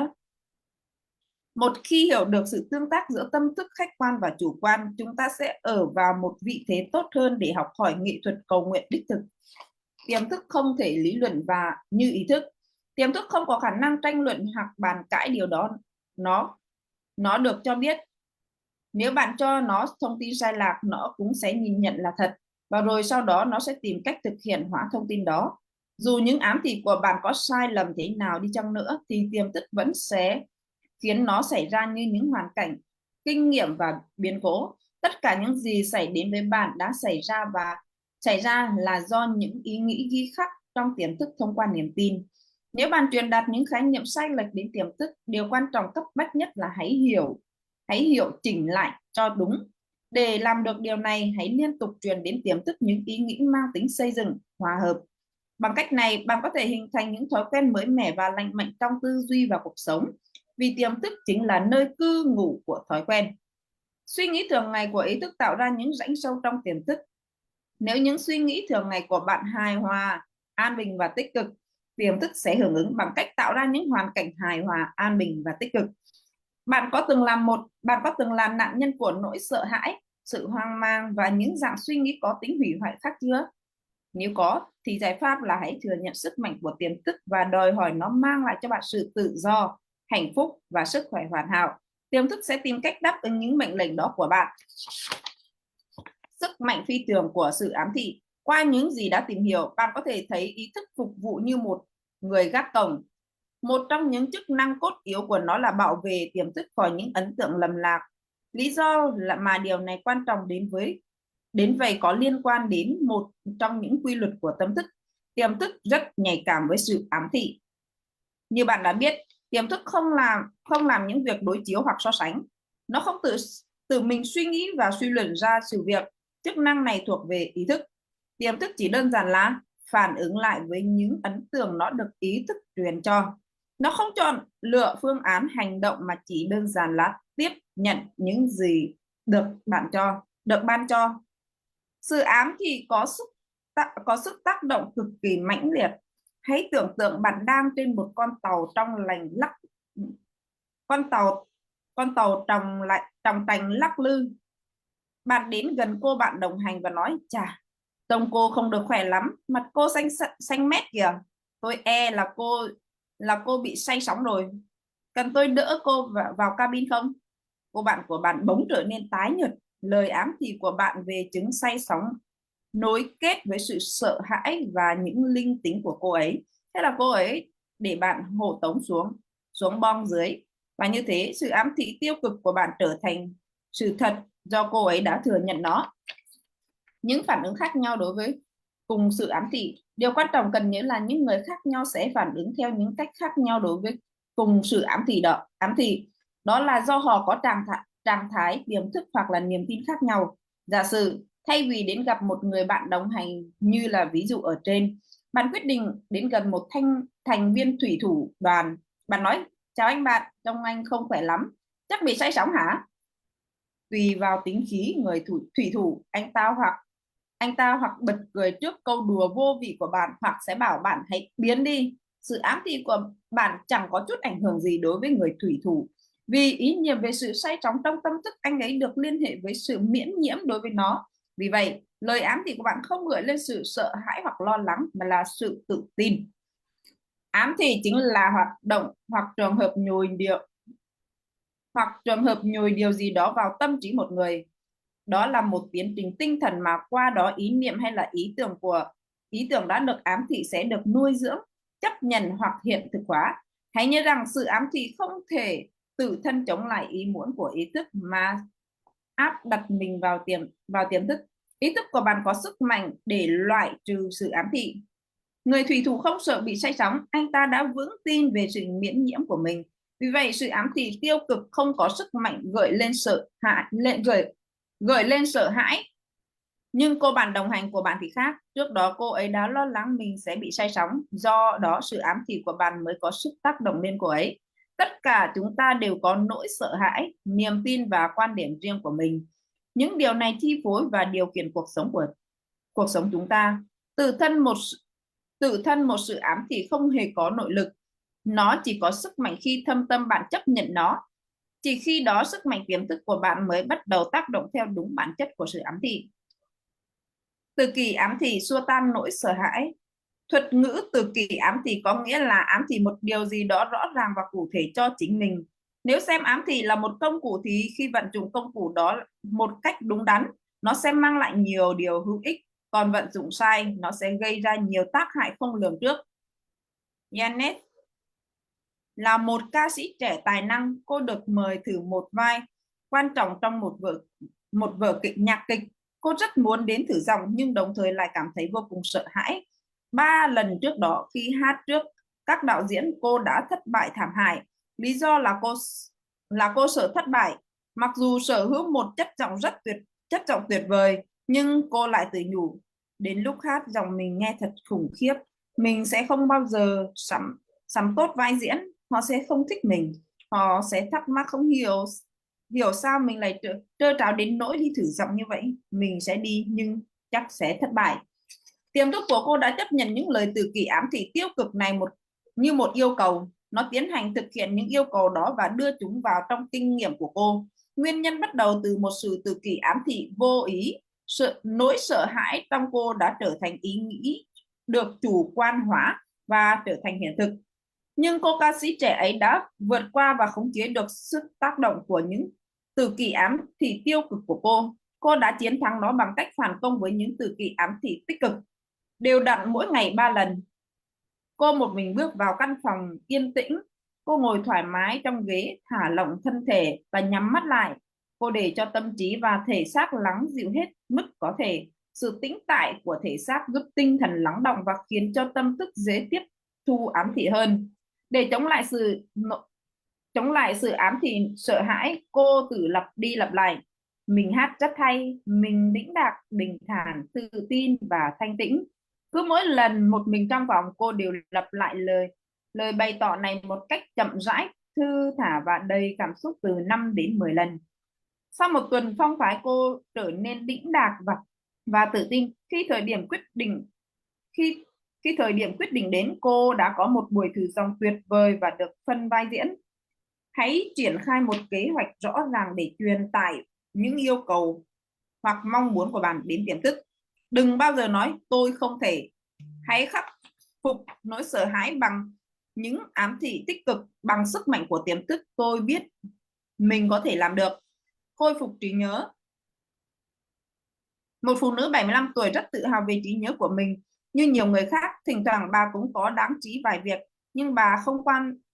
Một khi hiểu được sự tương tác giữa tâm thức khách quan và chủ quan, chúng ta sẽ ở vào một vị thế tốt hơn để học hỏi nghệ thuật cầu nguyện đích thực. Tiềm thức không thể lý luận và như ý thức. Tiềm thức không có khả năng tranh luận hoặc bàn cãi điều đó. Nó được cho biết. Nếu bạn cho nó thông tin sai lạc, nó cũng sẽ nhìn nhận là thật, và rồi sau đó nó sẽ tìm cách thực hiện hóa thông tin đó. Dù những ám thị của bạn có sai lầm thế nào đi chăng nữa, thì tiềm thức vẫn sẽ khiến nó xảy ra như những hoàn cảnh, kinh nghiệm và biến cố. Tất cả những gì xảy đến với bạn đã xảy ra là do những ý nghĩ ghi khắc trong tiềm thức thông qua niềm tin. Nếu bạn truyền đạt những khái niệm sai lệch đến tiềm thức, điều quan trọng cấp bách nhất là hãy hiểu chỉnh lại cho đúng. Để làm được điều này, hãy liên tục truyền đến tiềm thức những ý nghĩ mang tính xây dựng, hòa hợp. Bằng cách này, bạn có thể hình thành những thói quen mới mẻ và lành mạnh trong tư duy và cuộc sống, vì tiềm thức chính là nơi cư ngụ của thói quen. Suy nghĩ thường ngày của ý thức tạo ra những rãnh sâu trong tiềm thức. Nếu những suy nghĩ thường ngày của bạn hài hòa, an bình và tích cực, tiềm thức sẽ hưởng ứng bằng cách tạo ra những hoàn cảnh hài hòa, an bình và tích cực. Bạn có từng là nạn nhân của nỗi sợ hãi, sự hoang mang và những dạng suy nghĩ có tính hủy hoại khác chưa? Nếu có, thì giải pháp là hãy thừa nhận sức mạnh của tiềm thức và đòi hỏi nó mang lại cho bạn sự tự do, hạnh phúc và sức khỏe hoàn hảo. Tiềm thức sẽ tìm cách đáp ứng những mệnh lệnh đó của bạn. Sức mạnh phi thường của sự ám thị. Qua những gì đã tìm hiểu, bạn có thể thấy ý thức phục vụ như một người gác cổng. Một trong những chức năng cốt yếu của nó là bảo vệ tiềm thức khỏi những ấn tượng lầm lạc. Lý do là mà điều này quan trọng đến vậy có liên quan đến một trong những quy luật của tâm thức. Tiềm thức rất nhạy cảm với sự ám thị. Như bạn đã biết, tiềm thức không làm những việc đối chiếu hoặc so sánh. Nó không tự mình suy nghĩ và suy luận ra sự việc. Chức năng này thuộc về ý thức. Tiềm thức chỉ đơn giản là phản ứng lại với những ấn tượng nó được ý thức truyền cho. Nó không chọn lựa phương án hành động mà chỉ đơn giản là tiếp nhận những gì được ban cho. Sự ám thì có sức tác động cực kỳ mãnh liệt. Hãy tưởng tượng bạn đang trên một con tàu trong lành lắc con tàu trong tành lắc lư. Bạn đến gần cô bạn đồng hành và nói: chà, trông cô không được khỏe lắm, mặt cô xanh mét kìa, tôi là cô bị say sóng rồi, cần tôi đỡ cô vào cabin không? Cô bạn của bạn bỗng trở nên tái nhợt. Lời ám thị của bạn về chứng say sóng nối kết với sự sợ hãi và những linh tính của cô ấy. Thế là cô ấy để bạn hộ tống xuống bong dưới, và như thế sự ám thị tiêu cực của bạn trở thành sự thật do cô ấy đã thừa nhận nó. Những phản ứng khác nhau đối với cùng sự ám thị. Điều quan trọng cần nhớ là những người khác nhau sẽ phản ứng theo những cách khác nhau đối với cùng sự ám thị. Đó là do họ có trạng thái tiềm thức hoặc là niềm tin khác nhau. Giả sử thay vì đến gặp một người bạn đồng hành như là ví dụ ở trên, bạn quyết định đến gần một thành viên thủy thủ đoàn. Bạn nói: chào anh bạn, trông anh không khỏe lắm, chắc bị say sóng hả? Tùy vào tính khí người thủy thủ, anh ta hoặc bật cười trước câu đùa vô vị của bạn, hoặc sẽ bảo bạn hãy biến đi. Sự ám thị của bạn chẳng có chút ảnh hưởng gì đối với người thủy thủ, vì ý niệm về sự say sóng trong tâm thức anh ấy được liên hệ với sự miễn nhiễm đối với nó. Vì vậy, lời ám thị của bạn không gợi lên sự sợ hãi hoặc lo lắng, mà là sự tự tin. Ám thị chính là hoạt động hoặc trường hợp nhồi điều gì đó vào tâm trí một người. Đó là một tiến trình tinh thần mà qua đó ý niệm hay là ý tưởng đã được ám thị sẽ được nuôi dưỡng, chấp nhận hoặc hiện thực hóa. Hãy nhớ rằng sự ám thị không thể tự thân chống lại ý muốn của ý thức mà áp đặt mình vào tiềm thức. Ý thức của bạn có sức mạnh để loại trừ sự ám thị. Người thủy thủ không sợ bị say sóng, anh ta đã vững tin về sự miễn nhiễm của mình. Vì vậy, sự ám thị tiêu cực không có sức mạnh gợi lên sợ hãi. Nhưng cô bạn đồng hành của bạn thì khác. Trước đó cô ấy đã lo lắng mình sẽ bị say sóng. Do đó sự ám thị của bạn mới có sức tác động lên cô ấy. Tất cả chúng ta đều có nỗi sợ hãi, niềm tin và quan điểm riêng của mình. Những điều này chi phối và điều khiển cuộc sống chúng ta. Tự thân một sự ám thị không hề có nội lực. Nó chỉ có sức mạnh khi thâm tâm bạn chấp nhận nó. Chỉ khi đó sức mạnh tiềm thức của bạn mới bắt đầu tác động theo đúng bản chất của sự ám thị. Từ kỳ ám thị xua tan nỗi sợ hãi. Thuật ngữ từ kỳ ám thị có nghĩa là ám thị một điều gì đó rõ ràng và cụ thể cho chính mình. Nếu xem ám thị là một công cụ thì khi vận dụng công cụ đó một cách đúng đắn, nó sẽ mang lại nhiều điều hữu ích. Còn vận dụng sai, nó sẽ gây ra nhiều tác hại không lường trước. Janet là một ca sĩ trẻ tài năng, cô được mời thử một vai quan trọng trong một vở kịch nhạc kịch. Cô rất muốn đến thử giọng nhưng đồng thời lại cảm thấy vô cùng sợ hãi. 3 lần trước đó khi hát trước các đạo diễn, cô đã thất bại thảm hại. Lý do là cô sợ thất bại. Mặc dù sở hữu một chất giọng tuyệt vời, nhưng cô lại tự nhủ đến lúc hát giọng mình nghe thật khủng khiếp. Mình sẽ không bao giờ sắm tốt vai diễn, họ sẽ không thích mình, họ sẽ thắc mắc không hiểu sao mình lại trơ tráo đến nỗi đi thử giọng như vậy. Mình sẽ đi nhưng chắc sẽ thất bại. Tiềm thức của cô đã chấp nhận những lời từ kỳ ám thị tiêu cực này như một yêu cầu. Nó tiến hành thực hiện những yêu cầu đó và đưa chúng vào trong kinh nghiệm của cô. Nguyên nhân bắt đầu từ một sự từ kỳ ám thị vô ý. Nỗi sợ hãi trong cô đã trở thành ý nghĩ được chủ quan hóa và trở thành hiện thực. Nhưng cô ca sĩ trẻ ấy đã vượt qua và khống chế được sức tác động của những từ kỳ ám thị tiêu cực của cô. Cô đã chiến thắng nó bằng cách phản công với những từ kỳ ám thị tích cực. Đều đặn mỗi ngày 3 lần. Cô một mình bước vào căn phòng yên tĩnh. Cô ngồi thoải mái trong ghế, thả lỏng thân thể và nhắm mắt lại. Cô để cho tâm trí và thể xác lắng dịu hết mức có thể. Sự tĩnh tại của thể xác giúp tinh thần lắng động và khiến cho tâm thức dễ tiếp thu ám thị hơn. Để chống lại sự ám thị sợ hãi, cô tự lặp đi lặp lại: mình hát rất hay, mình đĩnh đạc, bình thản, tự tin và thanh tĩnh. Cứ mỗi lần một mình trong phòng, cô đều lặp lại lời bày tỏ này một cách chậm rãi, thư thả và đầy cảm xúc từ 5 đến 10 lần. Sau một tuần phong phái, cô trở nên đĩnh đạc và tự tin. Khi thời điểm quyết định đến, cô đã có một buổi thử giọng tuyệt vời và được phân vai diễn. Hãy triển khai một kế hoạch rõ ràng để truyền tải những yêu cầu hoặc mong muốn của bạn đến tiềm thức. Đừng bao giờ nói tôi không thể. Hãy khắc phục nỗi sợ hãi bằng những ám thị tích cực. Bằng sức mạnh của tiềm thức, tôi biết mình có thể làm được. Khôi phục trí nhớ. Một phụ nữ 75 tuổi rất tự hào về trí nhớ của mình. Như nhiều người khác, thỉnh thoảng bà cũng có đáng trí vài việc, nhưng bà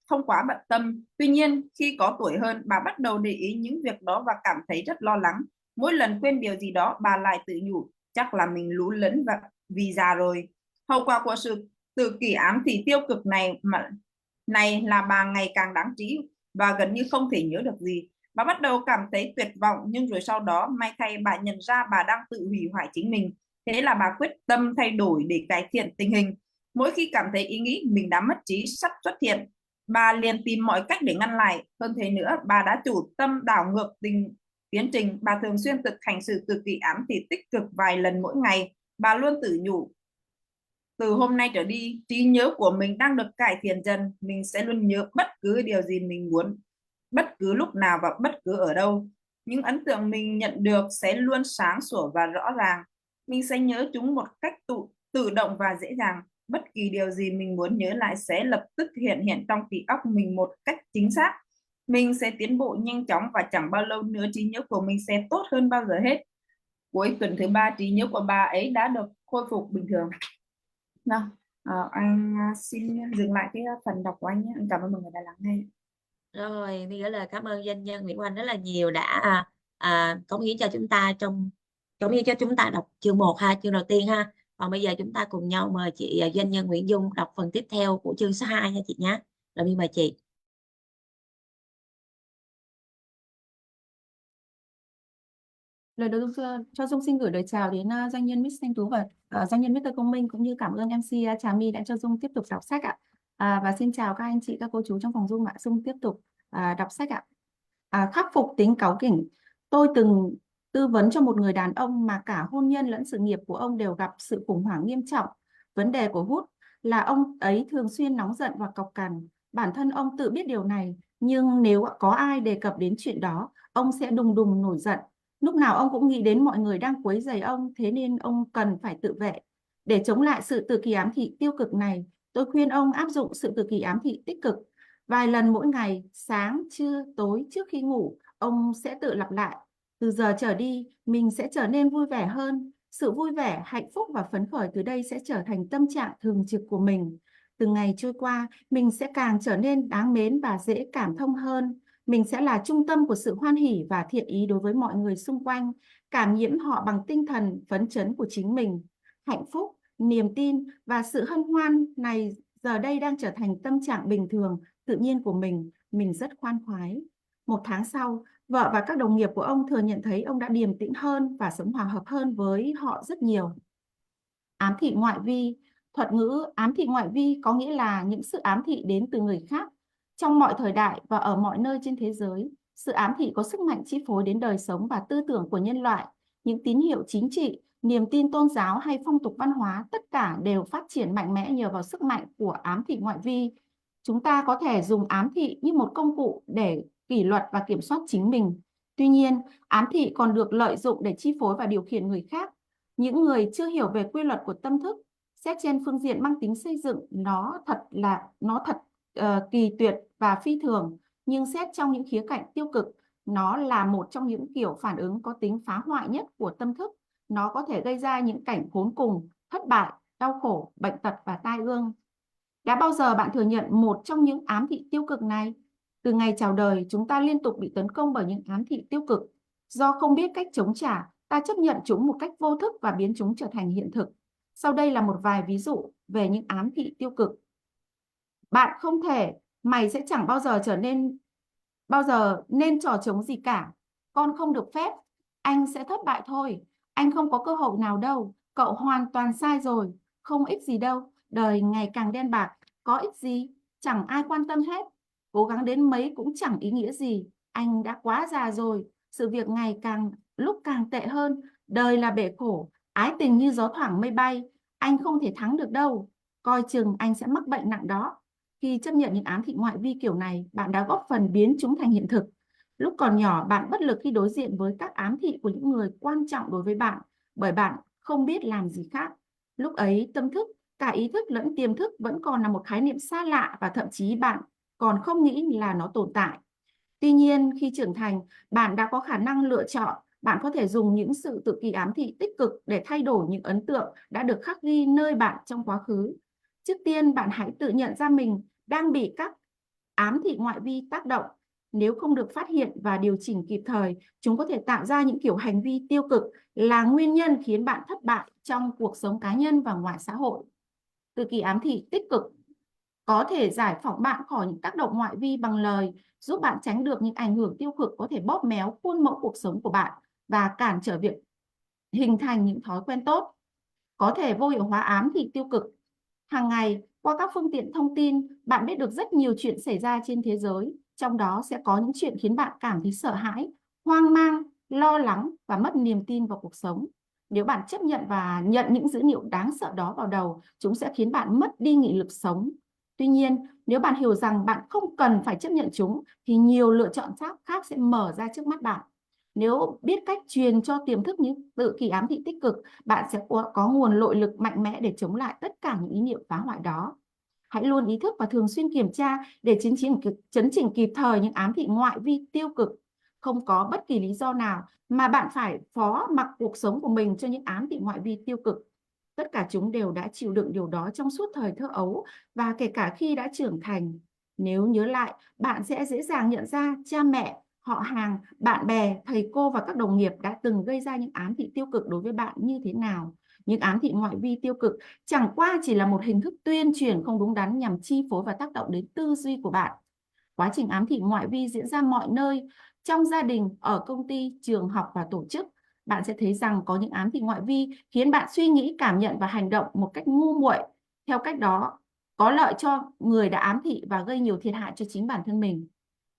không quá bận tâm. Tuy nhiên, khi có tuổi hơn, bà bắt đầu để ý những việc đó và cảm thấy rất lo lắng. Mỗi lần quên điều gì đó, bà lại tự nhủ chắc là mình lú lẫn vì già rồi. Hậu quả của sự tự kỷ ám thị tiêu cực này là bà ngày càng đáng trí và gần như không thể nhớ được gì. Bà bắt đầu cảm thấy tuyệt vọng, nhưng rồi sau đó may thay bà nhận ra bà đang tự hủy hoại chính mình. Thế là bà quyết tâm thay đổi để cải thiện tình hình. Mỗi khi cảm thấy ý nghĩ mình đã mất trí sắp xuất hiện, bà liền tìm mọi cách để ngăn lại. Hơn thế nữa, bà đã chủ tâm đảo ngược tiến trình. Bà thường xuyên thực hành sự tự kỷ ám thị tích cực vài lần mỗi ngày. Bà luôn tự nhủ: từ hôm nay trở đi, trí nhớ của mình đang được cải thiện dần. Mình sẽ luôn nhớ bất cứ điều gì mình muốn, bất cứ lúc nào và bất cứ ở đâu. Những ấn tượng mình nhận được sẽ luôn sáng sủa và rõ ràng. Mình sẽ nhớ chúng một cách tự động và dễ dàng. Bất kỳ điều gì mình muốn nhớ lại sẽ lập tức hiện trong trí óc mình một cách chính xác. Mình sẽ tiến bộ nhanh chóng và chẳng bao lâu nữa trí nhớ của mình sẽ tốt hơn bao giờ hết. Cuối tuần thứ 3, trí nhớ của bà ấy đã được khôi phục bình thường. Nào, anh xin dừng lại cái phần đọc của anh nhé. Anh cảm ơn mọi người đã lắng nghe. Rồi, bây giờ lời cảm ơn doanh nhân Nguyễn Oanh rất là nhiều đã cống hiến cho chúng ta đọc chương 1 ha, chương đầu tiên ha. Còn bây giờ chúng ta cùng nhau mời chị doanh nhân Nguyễn Dung đọc phần tiếp theo của chương số 2 nha chị nhé. Rồi mời chị. Lời đầu tiên cho Dung xin gửi lời chào đến doanh nhân Miss Thanh Tú và doanh nhân Mr. Công Minh, cũng như cảm ơn MC Trà My đã cho Dung tiếp tục đọc sách ạ. Và xin chào các anh chị, các cô chú trong phòng Dung ạ. Dung tiếp tục đọc sách ạ. Khắc phục tính cáu kỉnh. Tôi từng tư vấn cho một người đàn ông mà cả hôn nhân lẫn sự nghiệp của ông đều gặp sự khủng hoảng nghiêm trọng. Vấn đề của Hút là ông ấy thường xuyên nóng giận và cọc cằn. Bản thân ông tự biết điều này, nhưng nếu có ai đề cập đến chuyện đó, ông sẽ đùng đùng nổi giận. Lúc nào ông cũng nghĩ đến mọi người đang quấy rầy ông, thế nên ông cần phải tự vệ. Để chống lại sự tự kỷ ám thị tiêu cực này, tôi khuyên ông áp dụng sự tự kỷ ám thị tích cực. Vài lần mỗi ngày, sáng, trưa, tối trước khi ngủ, ông sẽ tự lặp lại. Từ giờ trở đi, mình sẽ trở nên vui vẻ hơn. Sự vui vẻ, hạnh phúc và phấn khởi từ đây sẽ trở thành tâm trạng thường trực của mình. Từng ngày trôi qua, mình sẽ càng trở nên đáng mến và dễ cảm thông hơn. Mình sẽ là trung tâm của sự hoan hỉ và thiện ý đối với mọi người xung quanh, cảm nhiễm họ bằng tinh thần phấn chấn của chính mình. Hạnh phúc, niềm tin và sự hân hoan này giờ đây đang trở thành tâm trạng bình thường, tự nhiên của mình rất khoan khoái. Một tháng sau, vợ và các đồng nghiệp của ông thừa nhận thấy ông đã điềm tĩnh hơn và sống hòa hợp hơn với họ rất nhiều. Ám thị ngoại vi. Thuật ngữ ám thị ngoại vi có nghĩa là những sự ám thị đến từ người khác. Trong mọi thời đại và ở mọi nơi trên thế giới, sự ám thị có sức mạnh chi phối đến đời sống và tư tưởng của nhân loại. Những tín hiệu chính trị, niềm tin tôn giáo hay phong tục văn hóa, tất cả đều phát triển mạnh mẽ nhờ vào sức mạnh của ám thị ngoại vi. Chúng ta có thể dùng ám thị như một công cụ để kỷ luật và kiểm soát chính mình. Tuy nhiên, ám thị còn được lợi dụng để chi phối và điều khiển người khác. Những người chưa hiểu về quy luật của tâm thức, xét trên phương diện mang tính xây dựng, nó thật kỳ tuyệt và phi thường, nhưng xét trong những khía cạnh tiêu cực, nó là một trong những kiểu phản ứng có tính phá hoại nhất của tâm thức. Nó có thể gây ra những cảnh khốn cùng, thất bại, đau khổ, bệnh tật và tai ương. Đã bao giờ bạn thừa nhận một trong những ám thị tiêu cực này? Từ ngày chào đời, chúng ta liên tục bị tấn công bởi những ám thị tiêu cực. Do không biết cách chống trả, ta chấp nhận chúng một cách vô thức và biến chúng trở thành hiện thực. Sau đây là một vài ví dụ về những ám thị tiêu cực. Bạn không thể, mày sẽ chẳng bao giờ nên trò trống gì cả. Con không được phép, anh sẽ thất bại thôi. Anh không có cơ hội nào đâu, cậu hoàn toàn sai rồi, không ích gì đâu. Đời ngày càng đen bạc, có ích gì, chẳng ai quan tâm hết. Cố gắng đến mấy cũng chẳng ý nghĩa gì, anh đã quá già rồi. Sự việc lúc càng tệ hơn, đời là bể khổ, ái tình như gió thoảng mây bay, anh không thể thắng được đâu, coi chừng anh sẽ mắc bệnh nặng đó. Khi chấp nhận những ám thị ngoại vi kiểu này, bạn đã góp phần biến chúng thành hiện thực. Lúc còn nhỏ, bạn bất lực khi đối diện với các ám thị của những người quan trọng đối với bạn, bởi bạn không biết làm gì khác. Lúc ấy, tâm thức, cả ý thức lẫn tiềm thức vẫn còn là một khái niệm xa lạ và thậm chí bạn còn không nghĩ là nó tồn tại. Tuy nhiên, khi trưởng thành, bạn đã có khả năng lựa chọn. Bạn có thể dùng những sự tự kỷ ám thị tích cực để thay đổi những ấn tượng đã được khắc ghi nơi bạn trong quá khứ. Trước tiên, bạn hãy tự nhận ra mình đang bị các ám thị ngoại vi tác động. Nếu không được phát hiện và điều chỉnh kịp thời, chúng có thể tạo ra những kiểu hành vi tiêu cực, là nguyên nhân khiến bạn thất bại trong cuộc sống cá nhân và ngoài xã hội. Tự kỷ ám thị tích cực có thể giải phóng bạn khỏi những tác động ngoại vi bằng lời, giúp bạn tránh được những ảnh hưởng tiêu cực có thể bóp méo khuôn mẫu cuộc sống của bạn và cản trở việc hình thành những thói quen tốt. Có thể vô hiệu hóa ám thị tiêu cực. Hàng ngày, qua các phương tiện thông tin, bạn biết được rất nhiều chuyện xảy ra trên thế giới, trong đó sẽ có những chuyện khiến bạn cảm thấy sợ hãi, hoang mang, lo lắng và mất niềm tin vào cuộc sống. Nếu bạn chấp nhận và nhận những dữ liệu đáng sợ đó vào đầu, chúng sẽ khiến bạn mất đi nghị lực sống. Tuy nhiên, nếu bạn hiểu rằng bạn không cần phải chấp nhận chúng, thì nhiều lựa chọn khác sẽ mở ra trước mắt bạn. Nếu biết cách truyền cho tiềm thức những tự kỷ ám thị tích cực, bạn sẽ có nguồn nội lực mạnh mẽ để chống lại tất cả những ý niệm phá hoại đó. Hãy luôn ý thức và thường xuyên kiểm tra để chấn chỉnh kịp thời những ám thị ngoại vi tiêu cực. Không có bất kỳ lý do nào mà bạn phải phó mặc cuộc sống của mình cho những ám thị ngoại vi tiêu cực. Tất cả chúng đều đã chịu đựng điều đó trong suốt thời thơ ấu và kể cả khi đã trưởng thành. Nếu nhớ lại, bạn sẽ dễ dàng nhận ra cha mẹ, họ hàng, bạn bè, thầy cô và các đồng nghiệp đã từng gây ra những ám thị tiêu cực đối với bạn như thế nào. Những ám thị ngoại vi tiêu cực chẳng qua chỉ là một hình thức tuyên truyền không đúng đắn nhằm chi phối và tác động đến tư duy của bạn. Quá trình ám thị ngoại vi diễn ra mọi nơi, trong gia đình, ở công ty, trường học và tổ chức. Bạn sẽ thấy rằng có những ám thị ngoại vi khiến bạn suy nghĩ, cảm nhận và hành động một cách ngu muội. Theo cách đó, có lợi cho người đã ám thị và gây nhiều thiệt hại cho chính bản thân mình.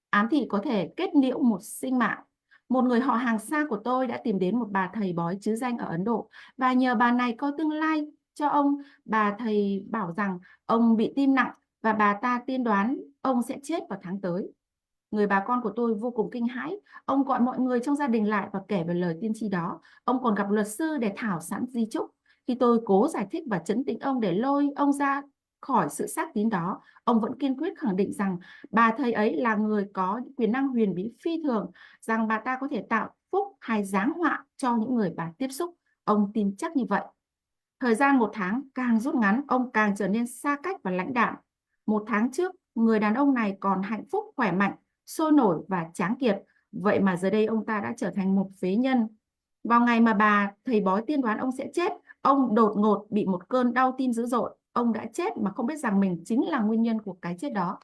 Ám thị có thể kết liễu một sinh mạng. Một người họ hàng xa của tôi đã tìm đến một bà thầy bói trứ danh ở Ấn Độ và nhờ bà này coi tương lai cho ông. Bà thầy bảo rằng ông bị tim nặng và bà ta tiên đoán ông sẽ chết vào tháng tới. Người bà con của tôi vô cùng kinh hãi. Ông gọi mọi người trong gia đình lại và kể về lời tiên tri đó. Ông còn gặp luật sư để thảo sẵn di chúc. Khi tôi cố giải thích và trấn tĩnh ông để lôi ông ra khỏi sự xác tín đó, ông vẫn kiên quyết khẳng định rằng bà thầy ấy là người có quyền năng huyền bí phi thường, rằng bà ta có thể tạo phúc hay giáng họa cho những người bà tiếp xúc. Ông tin chắc như vậy. Thời gian một tháng càng rút ngắn, ông càng trở nên xa cách và lãnh đạm. Một tháng trước, người đàn ông này còn hạnh phúc, khỏe mạnh, sôi nổi và tráng kiệt. Vậy mà giờ đây ông ta đã trở thành một phế nhân. Vào ngày mà bà thầy bói tiên đoán ông sẽ chết, ông đột ngột bị một cơn đau tim dữ dội. Ông đã chết mà không biết rằng mình chính là nguyên nhân của cái chết đó.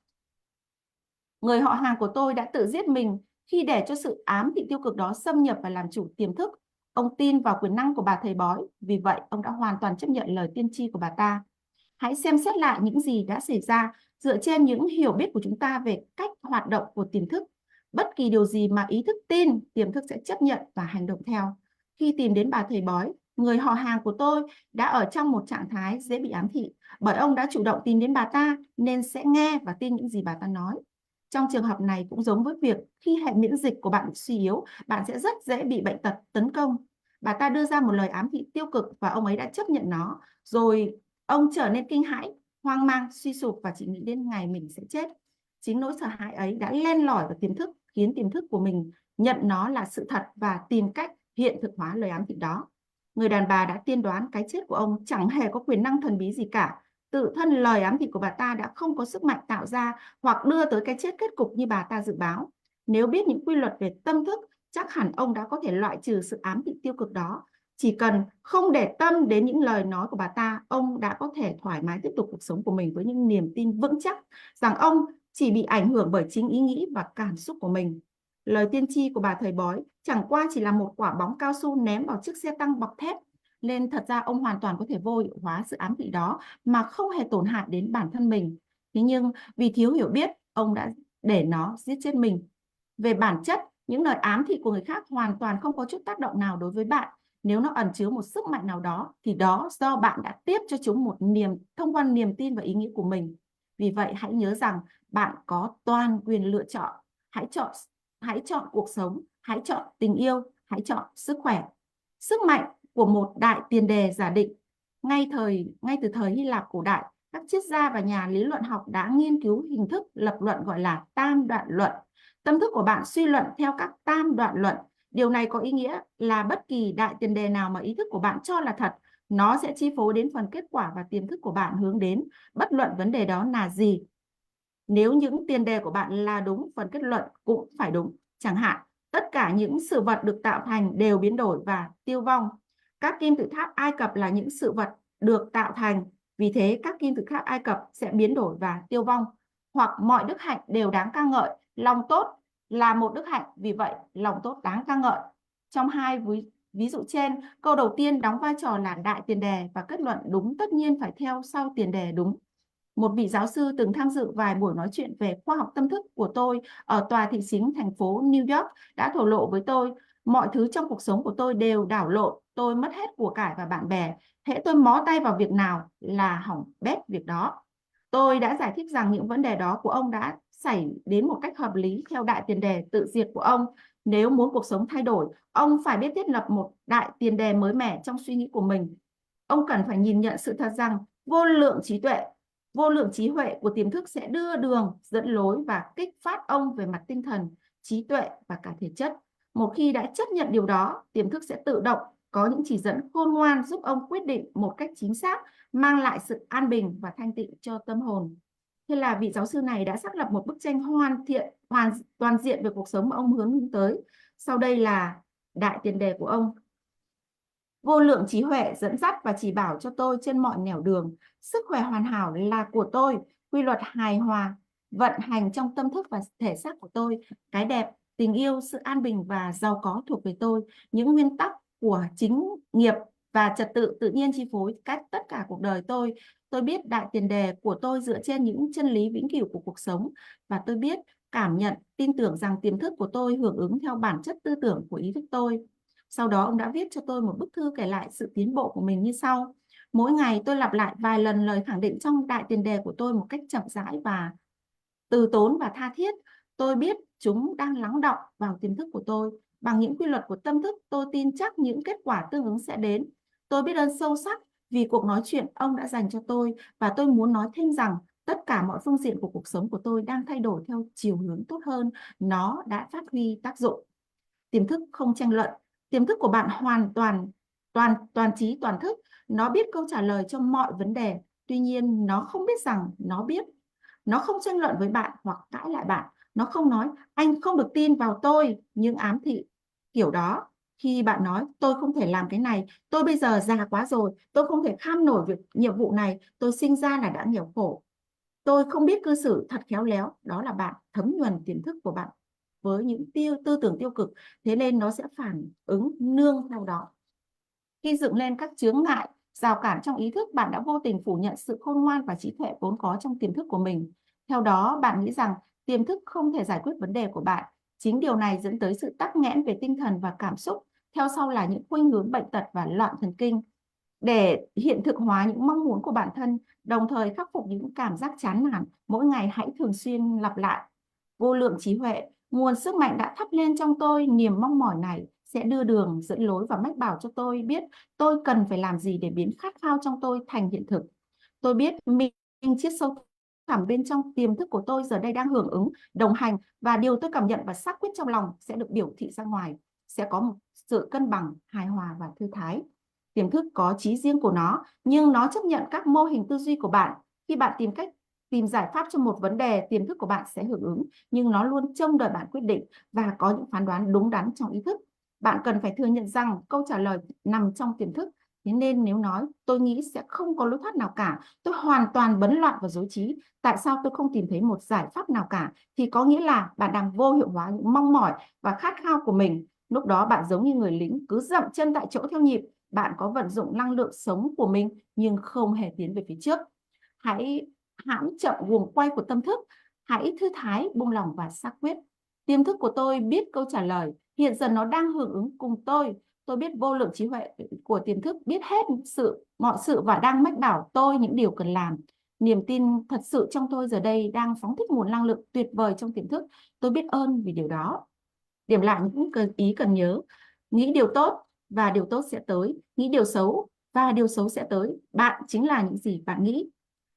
Người họ hàng của tôi đã tự giết mình khi để cho sự ám thị tiêu cực đó xâm nhập và làm chủ tiềm thức. Ông tin vào quyền năng của bà thầy bói, vì vậy ông đã hoàn toàn chấp nhận lời tiên tri của bà ta. Hãy xem xét lại những gì đã xảy ra dựa trên những hiểu biết của chúng ta về cách hoạt động của tiềm thức. Bất kỳ điều gì mà ý thức tin, tiềm thức sẽ chấp nhận và hành động theo. Khi tìm đến bà thầy bói, người họ hàng của tôi đã ở trong một trạng thái dễ bị ám thị, bởi ông đã chủ động tìm đến bà ta nên sẽ nghe và tin những gì bà ta nói. Trong trường hợp này cũng giống với việc khi hệ miễn dịch của bạn suy yếu, bạn sẽ rất dễ bị bệnh tật tấn công. Bà ta đưa ra một lời ám thị tiêu cực và ông ấy đã chấp nhận nó, rồi ông trở nên kinh hãi, hoang mang, suy sụp và chỉ nghĩ đến ngày mình sẽ chết. Chính nỗi sợ hãi ấy đã len lỏi vào tiềm thức, khiến tiềm thức của mình nhận nó là sự thật và tìm cách hiện thực hóa lời ám thị đó. Người đàn bà đã tiên đoán cái chết của ông chẳng hề có quyền năng thần bí gì cả. Tự thân lời ám thị của bà ta đã không có sức mạnh tạo ra hoặc đưa tới cái chết kết cục như bà ta dự báo. Nếu biết những quy luật về tâm thức, chắc hẳn ông đã có thể loại trừ sự ám thị tiêu cực đó. Chỉ cần không để tâm đến những lời nói của bà ta, ông đã có thể thoải mái tiếp tục cuộc sống của mình với những niềm tin vững chắc rằng ông chỉ bị ảnh hưởng bởi chính ý nghĩ và cảm xúc của mình. Lời tiên tri của bà thầy bói chẳng qua chỉ là một quả bóng cao su ném vào chiếc xe tăng bọc thép, nên thật ra ông hoàn toàn có thể vô hiệu hóa sự ám thị đó mà không hề tổn hại đến bản thân mình. Thế nhưng vì thiếu hiểu biết, ông đã để nó giết chết mình. Về bản chất, những lời ám thị của người khác hoàn toàn không có chút tác động nào đối với bạn. Nếu nó ẩn chứa một sức mạnh nào đó, thì đó do bạn đã tiếp cho chúng một thông qua niềm tin và ý nghĩ của mình. Vì vậy, hãy nhớ rằng bạn có toàn quyền lựa chọn. Hãy chọn cuộc sống, hãy chọn tình yêu, hãy chọn sức khỏe. Sức mạnh của một đại tiền đề giả định. Ngay từ thời Hy Lạp cổ đại, các triết gia và nhà lý luận học đã nghiên cứu hình thức lập luận gọi là tam đoạn luận. Tâm thức của bạn suy luận theo các tam đoạn luận. Điều này có ý nghĩa là bất kỳ đại tiền đề nào mà ý thức của bạn cho là thật, nó sẽ chi phối đến phần kết quả và tiềm thức của bạn hướng đến, bất luận vấn đề đó là gì. Nếu những tiền đề của bạn là đúng, phần kết luận cũng phải đúng. Chẳng hạn, tất cả những sự vật được tạo thành đều biến đổi và tiêu vong. Các kim tự tháp Ai Cập là những sự vật được tạo thành, vì thế các kim tự tháp Ai Cập sẽ biến đổi và tiêu vong. Hoặc mọi đức hạnh đều đáng ca ngợi, lòng tốt là một đức hạnh, vì vậy lòng tốt đáng ca ngợi. Trong hai ví dụ trên, câu đầu tiên đóng vai trò là đại tiền đề và kết luận đúng tất nhiên phải theo sau tiền đề đúng. Một vị giáo sư từng tham dự vài buổi nói chuyện về khoa học tâm thức của tôi ở tòa thị chính thành phố New York đã thổ lộ với tôi, mọi thứ trong cuộc sống của tôi đều đảo lộn, tôi mất hết của cải và bạn bè, hễ tôi mó tay vào việc nào là hỏng bét việc đó. Tôi đã giải thích rằng những vấn đề đó của ông đã xảy đến một cách hợp lý theo đại tiền đề tự diệt của ông. Nếu muốn cuộc sống thay đổi, ông phải biết thiết lập một đại tiền đề mới mẻ trong suy nghĩ của mình. Ông cần phải nhìn nhận sự thật rằng vô lượng trí huệ của tiềm thức sẽ đưa đường, dẫn lối và kích phát ông về mặt tinh thần, trí tuệ và cả thể chất. Một khi đã chấp nhận điều đó, tiềm thức sẽ tự động có những chỉ dẫn khôn ngoan giúp ông quyết định một cách chính xác, mang lại sự an bình và thanh tịnh cho tâm hồn. Thế là vị giáo sư này đã xác lập một bức tranh toàn diện về cuộc sống mà ông hướng tới. Sau đây là đại tiền đề của ông. Vô lượng trí huệ dẫn dắt và chỉ bảo cho tôi trên mọi nẻo đường. Sức khỏe hoàn hảo là của tôi. Quy luật hài hòa vận hành trong tâm thức và thể xác của tôi. Cái đẹp, tình yêu, sự an bình và giàu có thuộc về tôi. Những nguyên tắc của chính nghiệp và trật tự tự nhiên chi phối tất cả cuộc đời tôi. Tôi biết đại tiền đề của tôi dựa trên những chân lý vĩnh cửu của cuộc sống. Và tôi biết, cảm nhận, tin tưởng rằng tiềm thức của tôi hưởng ứng theo bản chất tư tưởng của ý thức tôi. Sau đó ông đã viết cho tôi một bức thư kể lại sự tiến bộ của mình như sau. Mỗi ngày tôi lặp lại vài lần lời khẳng định trong đại tiền đề của tôi một cách chậm rãi và từ tốn và tha thiết. Tôi biết chúng đang lắng đọng vào tiềm thức của tôi. Bằng những quy luật của tâm thức, tôi tin chắc những kết quả tương ứng sẽ đến. Tôi biết ơn sâu sắc vì cuộc nói chuyện ông đã dành cho tôi, và tôi muốn nói thêm rằng tất cả mọi phương diện của cuộc sống của tôi đang thay đổi theo chiều hướng tốt hơn. Nó đã phát huy tác dụng. Tiềm thức không tranh luận. Tiềm thức của bạn hoàn toàn trí toàn thức. Nó biết câu trả lời cho mọi vấn đề. Tuy nhiên, nó không biết rằng nó biết. Nó không tranh luận với bạn hoặc cãi lại bạn. Nó không nói, anh không được tin vào tôi, những ám thị kiểu đó. Khi bạn nói, tôi không thể làm cái này, tôi bây giờ già quá rồi, tôi không thể kham nổi việc nhiệm vụ này, tôi sinh ra là đã nghèo khổ. Tôi không biết cư xử thật khéo léo, đó là bạn thấm nhuần tiềm thức của bạn với những tư tưởng tiêu cực, thế nên nó sẽ phản ứng nương theo đó. Khi dựng lên các chướng ngại, rào cản trong ý thức, bạn đã vô tình phủ nhận sự khôn ngoan và trí tuệ vốn có trong tiềm thức của mình. Theo đó, bạn nghĩ rằng tiềm thức không thể giải quyết vấn đề của bạn. Chính điều này dẫn tới sự tắc nghẽn về tinh thần và cảm xúc, theo sau là những khuynh hướng bệnh tật và loạn thần kinh. Để hiện thực hóa những mong muốn của bản thân, đồng thời khắc phục những cảm giác chán nản, mỗi ngày hãy thường xuyên lặp lại. Vô lượng trí huệ, nguồn sức mạnh đã thắp lên trong tôi niềm mong mỏi này, sẽ đưa đường, dẫn lối và mách bảo cho tôi biết tôi cần phải làm gì để biến khát khao trong tôi thành hiện thực. Tôi biết mình chiết sâu thẳm bên trong tiềm thức của tôi giờ đây đang hưởng ứng, đồng hành, và điều tôi cảm nhận và xác quyết trong lòng sẽ được biểu thị ra ngoài, sẽ có một sự cân bằng, hài hòa và thư thái. Tiềm thức có trí riêng của nó, nhưng nó chấp nhận các mô hình tư duy của bạn. Khi bạn tìm giải pháp cho một vấn đề, tiềm thức của bạn sẽ hưởng ứng, nhưng nó luôn trông đợi bạn quyết định và có những phán đoán đúng đắn trong ý thức. Bạn cần phải thừa nhận rằng câu trả lời nằm trong tiềm thức. Thế nên nếu nói tôi nghĩ sẽ không có lối thoát nào cả, tôi hoàn toàn bấn loạn và rối trí, tại sao tôi không tìm thấy một giải pháp nào cả, thì có nghĩa là bạn đang vô hiệu hóa những mong mỏi và khát khao của mình. Lúc đó bạn giống như người lính cứ dậm chân tại chỗ theo nhịp. Bạn có vận dụng năng lượng sống của mình nhưng không hề tiến về phía trước. Hãy hãm chậm guồng quay của tâm thức. Hãy thư thái, buông lỏng và xác quyết. Tiềm thức của tôi biết câu trả lời. Hiện giờ nó đang hưởng ứng cùng tôi. Tôi biết vô lượng trí huệ của tiềm thức biết hết mọi sự và đang mách bảo tôi những điều cần làm. Niềm tin thật sự trong tôi giờ đây đang phóng thích nguồn năng lượng tuyệt vời trong tiềm thức. Tôi biết ơn vì điều đó. Điểm lại những ý cần nhớ. Nghĩ điều tốt và điều tốt sẽ tới. Nghĩ điều xấu và điều xấu sẽ tới. Bạn chính là những gì bạn nghĩ.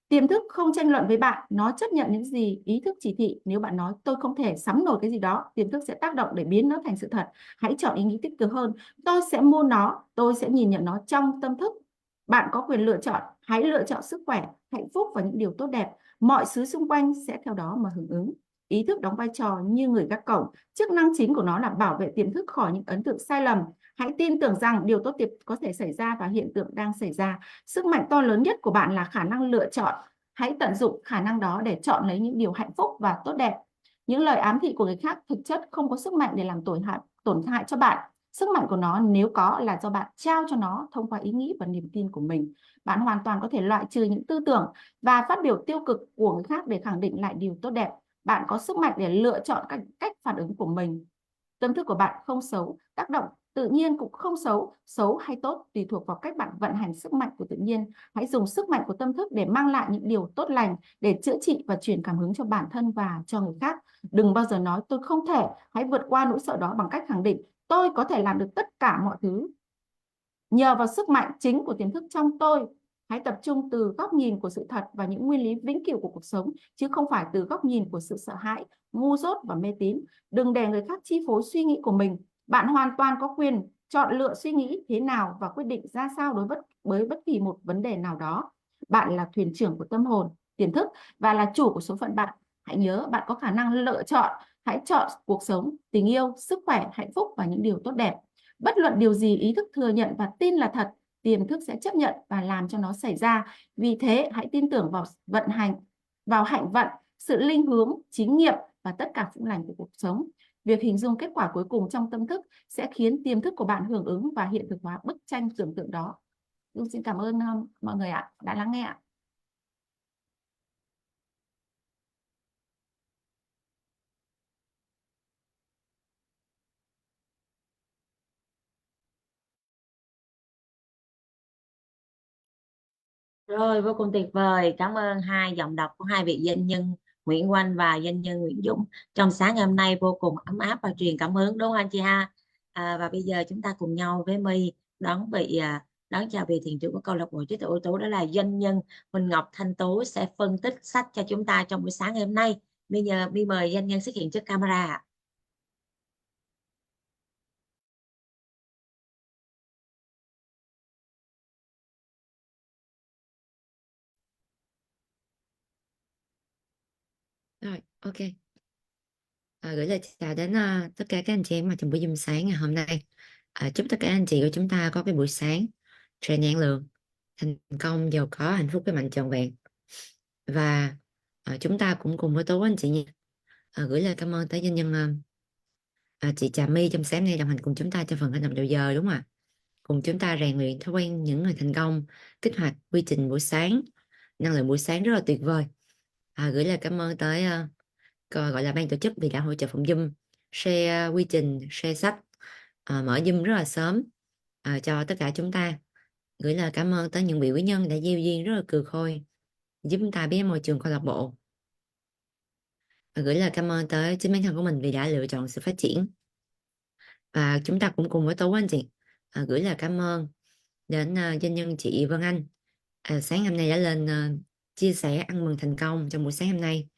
Tiềm thức không tranh luận với bạn, nó chấp nhận những gì ý thức chỉ thị. Nếu bạn nói tôi không thể sắm nổi cái gì đó, tiềm thức sẽ tác động để biến nó thành sự thật. Hãy chọn ý nghĩ tích cực hơn. Tôi sẽ mua nó, tôi sẽ nhìn nhận nó trong tâm thức. Bạn có quyền lựa chọn. Hãy lựa chọn sức khỏe, hạnh phúc và những điều tốt đẹp. Mọi thứ xung quanh sẽ theo đó mà hưởng ứng. Ý thức đóng vai trò như người gác cổng. Chức năng chính của nó là bảo vệ tiềm thức khỏi những ấn tượng sai lầm. Hãy tin tưởng rằng điều tốt đẹp có thể xảy ra và hiện tượng đang xảy ra. Sức mạnh to lớn nhất của bạn là khả năng lựa chọn. Hãy tận dụng khả năng đó để chọn lấy những điều hạnh phúc và tốt đẹp. Những lời ám thị của người khác thực chất không có sức mạnh để làm tổn hại cho bạn. Sức mạnh của nó nếu có là do bạn trao cho nó thông qua ý nghĩ và niềm tin của mình. Bạn hoàn toàn có thể loại trừ những tư tưởng và phát biểu tiêu cực của người khác để khẳng định lại điều tốt đẹp. Bạn có sức mạnh để lựa chọn cách phản ứng của mình. Tâm thức của bạn không xấu, tác động tự nhiên cũng không xấu, xấu hay tốt tùy thuộc vào cách bạn vận hành sức mạnh của tự nhiên. Hãy dùng sức mạnh của tâm thức để mang lại những điều tốt lành, để chữa trị và truyền cảm hứng cho bản thân và cho người khác. Đừng bao giờ nói tôi không thể. Hãy vượt qua nỗi sợ đó bằng cách khẳng định tôi có thể làm được tất cả mọi thứ nhờ vào sức mạnh chính của tiềm thức trong tôi. Hãy tập trung từ góc nhìn của sự thật và những nguyên lý vĩnh cửu của cuộc sống, chứ không phải từ góc nhìn của sự sợ hãi, ngu dốt và mê tín. Đừng để người khác chi phối suy nghĩ của mình. Bạn hoàn toàn có quyền chọn lựa suy nghĩ thế nào và quyết định ra sao đối với bất kỳ một vấn đề nào đó. Bạn là thuyền trưởng của tâm hồn. tiềm thức và là chủ của số phận bạn. Hãy nhớ bạn có khả năng lựa chọn. Hãy chọn cuộc sống, tình yêu, sức khỏe, hạnh phúc và những điều tốt đẹp. Bất luận điều gì ý thức thừa nhận và tin là thật, tiềm thức sẽ chấp nhận và làm cho nó xảy ra. Vì thế, hãy tin tưởng vào vận hành, vào hạnh vận, sự linh hướng, chính nghiệp và tất cả phúc lành của cuộc sống. Việc hình dung kết quả cuối cùng trong tâm thức sẽ khiến tiềm thức của bạn hưởng ứng và hiện thực hóa bức tranh tưởng tượng đó. Dung xin cảm ơn mọi người ạ, đã lắng nghe ạ. Rồi, vô cùng tuyệt vời. Cảm ơn hai giọng đọc của hai vị doanh nhân Nguyễn Oanh và doanh nhân Nguyễn Dũng. Trong sáng ngày hôm nay vô cùng ấm áp và truyền cảm hứng, đúng không anh chị ha? Và bây giờ chúng ta cùng nhau với My đón chào vị thiền trưởng của câu lạc bộ trí tuệ ưu tú, đó là doanh nhân Huỳnh Ngọc Thanh Tú sẽ phân tích sách cho chúng ta trong buổi sáng ngày hôm nay. Bây giờ My mời doanh nhân xuất hiện trước camera ạ. Rồi, ok. Gửi lời chào đến tất cả các anh chị em mà trong buổi Zoom sáng ngày hôm nay. Chúc tất cả anh chị của chúng ta có cái buổi sáng tràn năng lượng, thành công, giàu có, hạnh phúc, cái mạnh trọn vẹn. Và chúng ta cũng cùng với Tố anh chị nha. Gửi lời cảm ơn tới doanh nhân chị Trà My trong sáng nay đồng hành cùng chúng ta trong phần hành động đầu giờ, đúng không ạ? Cùng chúng ta rèn luyện thói quen những người thành công, kích hoạt quy trình buổi sáng, năng lượng buổi sáng rất là tuyệt vời. Gửi lời cảm ơn tới gọi là ban tổ chức vì đã hỗ trợ phòng Zoom, share quy trình, share sách, mở Zoom rất là sớm cho tất cả chúng ta. Gửi lời cảm ơn tới những vị quý nhân đã gieo duyên rất là cừ khôi giúp chúng ta biết môi trường câu lạc bộ. Gửi lời cảm ơn tới chính bản thân của mình vì đã lựa chọn sự phát triển. Và chúng ta cũng cùng với Tố anh chị gửi lời cảm ơn đến doanh nhân chị Vân Anh sáng hôm nay đã lên chia sẻ ăn mừng thành công trong buổi sáng hôm nay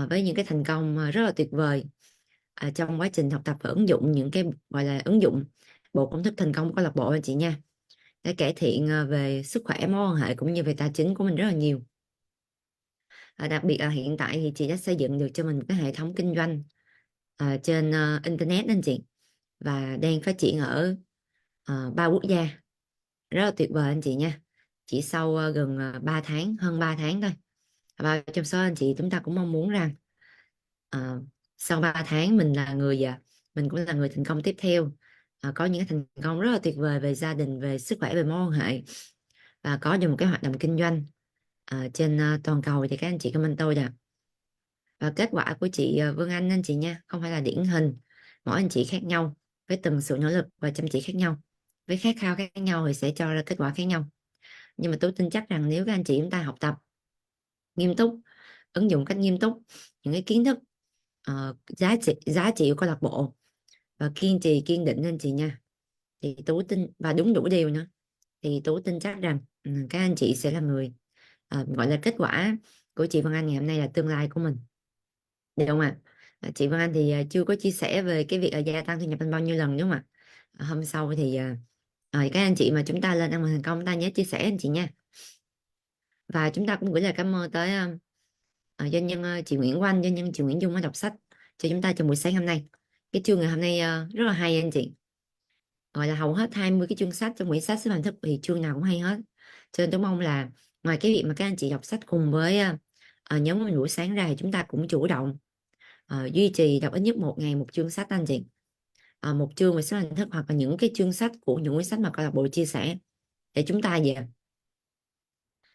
với những cái thành công rất là tuyệt vời trong quá trình học tập và ứng dụng những cái gọi là ứng dụng bộ công thức thành công của câu lạc bộ anh chị nha, để cải thiện về sức khỏe, mối quan hệ cũng như về tài chính của mình rất là nhiều. Đặc biệt là hiện tại thì chị đã xây dựng được cho mình một cái hệ thống kinh doanh trên internet anh chị, và đang phát triển ở 3 quốc gia rất là tuyệt vời anh chị nha. Chỉ sau gần 3 tháng, hơn 3 tháng thôi. Và trong số anh chị chúng ta cũng mong muốn rằng sau 3 tháng mình cũng là người thành công tiếp theo, có những cái thành công rất là tuyệt vời về gia đình, về sức khỏe, về mối quan hệ, và có được một cái hoạt động kinh doanh trên toàn cầu. Thì các anh chị comment tôi nè. Và kết quả của chị Vân Anh chị nha, không phải là điển hình, mỗi anh chị khác nhau, với từng sự nỗ lực và chăm chỉ khác nhau, với khát khao khác nhau thì sẽ cho ra kết quả khác nhau. Nhưng mà tôi tin chắc rằng nếu các anh chị chúng ta học tập nghiêm túc, ứng dụng cách nghiêm túc những cái kiến thức giá trị của câu lạc bộ, và kiên trì kiên định anh chị nha, thì Tú tin, và đúng đủ điều nữa, thì Tú tin chắc rằng các anh chị sẽ là người gọi là kết quả của chị Vân Anh ngày hôm nay là tương lai của mình, được không ạ? Chị Vân Anh thì chưa có chia sẻ về cái việc gia tăng thu nhập anh bao nhiêu lần, đúng không ạ? Hôm sau thì các anh chị mà chúng ta lên ăn mừng thành công, ta nhớ chia sẻ anh chị nha. Và chúng ta cũng gửi lời cảm ơn tới doanh nhân chị Nguyễn Oanh, doanh nhân chị Nguyễn Dung đã đọc sách cho chúng ta trong buổi sáng hôm nay. Cái chương ngày hôm nay rất là hay anh chị, gọi là hầu hết 20 cái chương sách trong quyển sách Sức Mạnh Thức thì chương nào cũng hay hết. Cho nên tôi mong là ngoài cái việc mà các anh chị đọc sách cùng với nhóm của mình buổi sáng ra, thì chúng ta cũng chủ động duy trì đọc ít nhất một ngày một chương sách anh chị, một chương về Sức Mạnh Thức, hoặc là những cái chương sách của những quyển sách mà câu lạc bộ chia sẻ, để chúng ta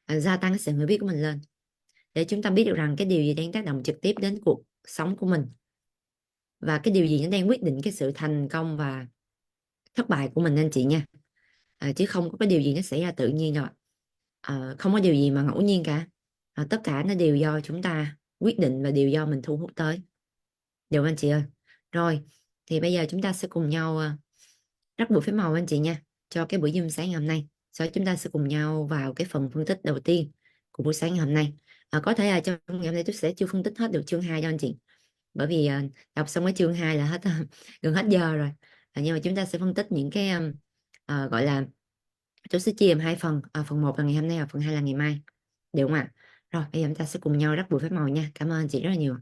gia tăng cái sự hiểu biết của mình lên, để chúng ta biết được rằng cái điều gì đang tác động trực tiếp đến cuộc sống của mình, và cái điều gì nó đang quyết định cái sự thành công và thất bại của mình anh chị nha. Chứ không có cái điều gì nó xảy ra tự nhiên đâu. Không có điều gì mà ngẫu nhiên cả. Tất cả nó đều do chúng ta quyết định và đều do mình thu hút tới. Được không anh chị ơi? Rồi, thì bây giờ chúng ta sẽ cùng nhau rắc buổi phép màu anh chị nha, cho cái buổi Zoom sáng ngày hôm nay. Sau đó chúng ta sẽ cùng nhau vào cái phần phân tích đầu tiên của buổi sáng ngày hôm nay. Có thể là trong ngày hôm nay tôi sẽ chưa phân tích hết được chương 2 đâu anh chị, bởi vì đọc xong cái chương 2 là hết gần hết giờ rồi. Nhưng mà chúng ta sẽ phân tích những cái gọi là tôi sẽ chia làm hai phần, phần 1 là ngày hôm nay và phần 2 là ngày mai, được không ạ? Rồi bây giờ chúng ta sẽ cùng nhau rắc bụi phép màu nha. Cảm ơn anh chị rất là nhiều.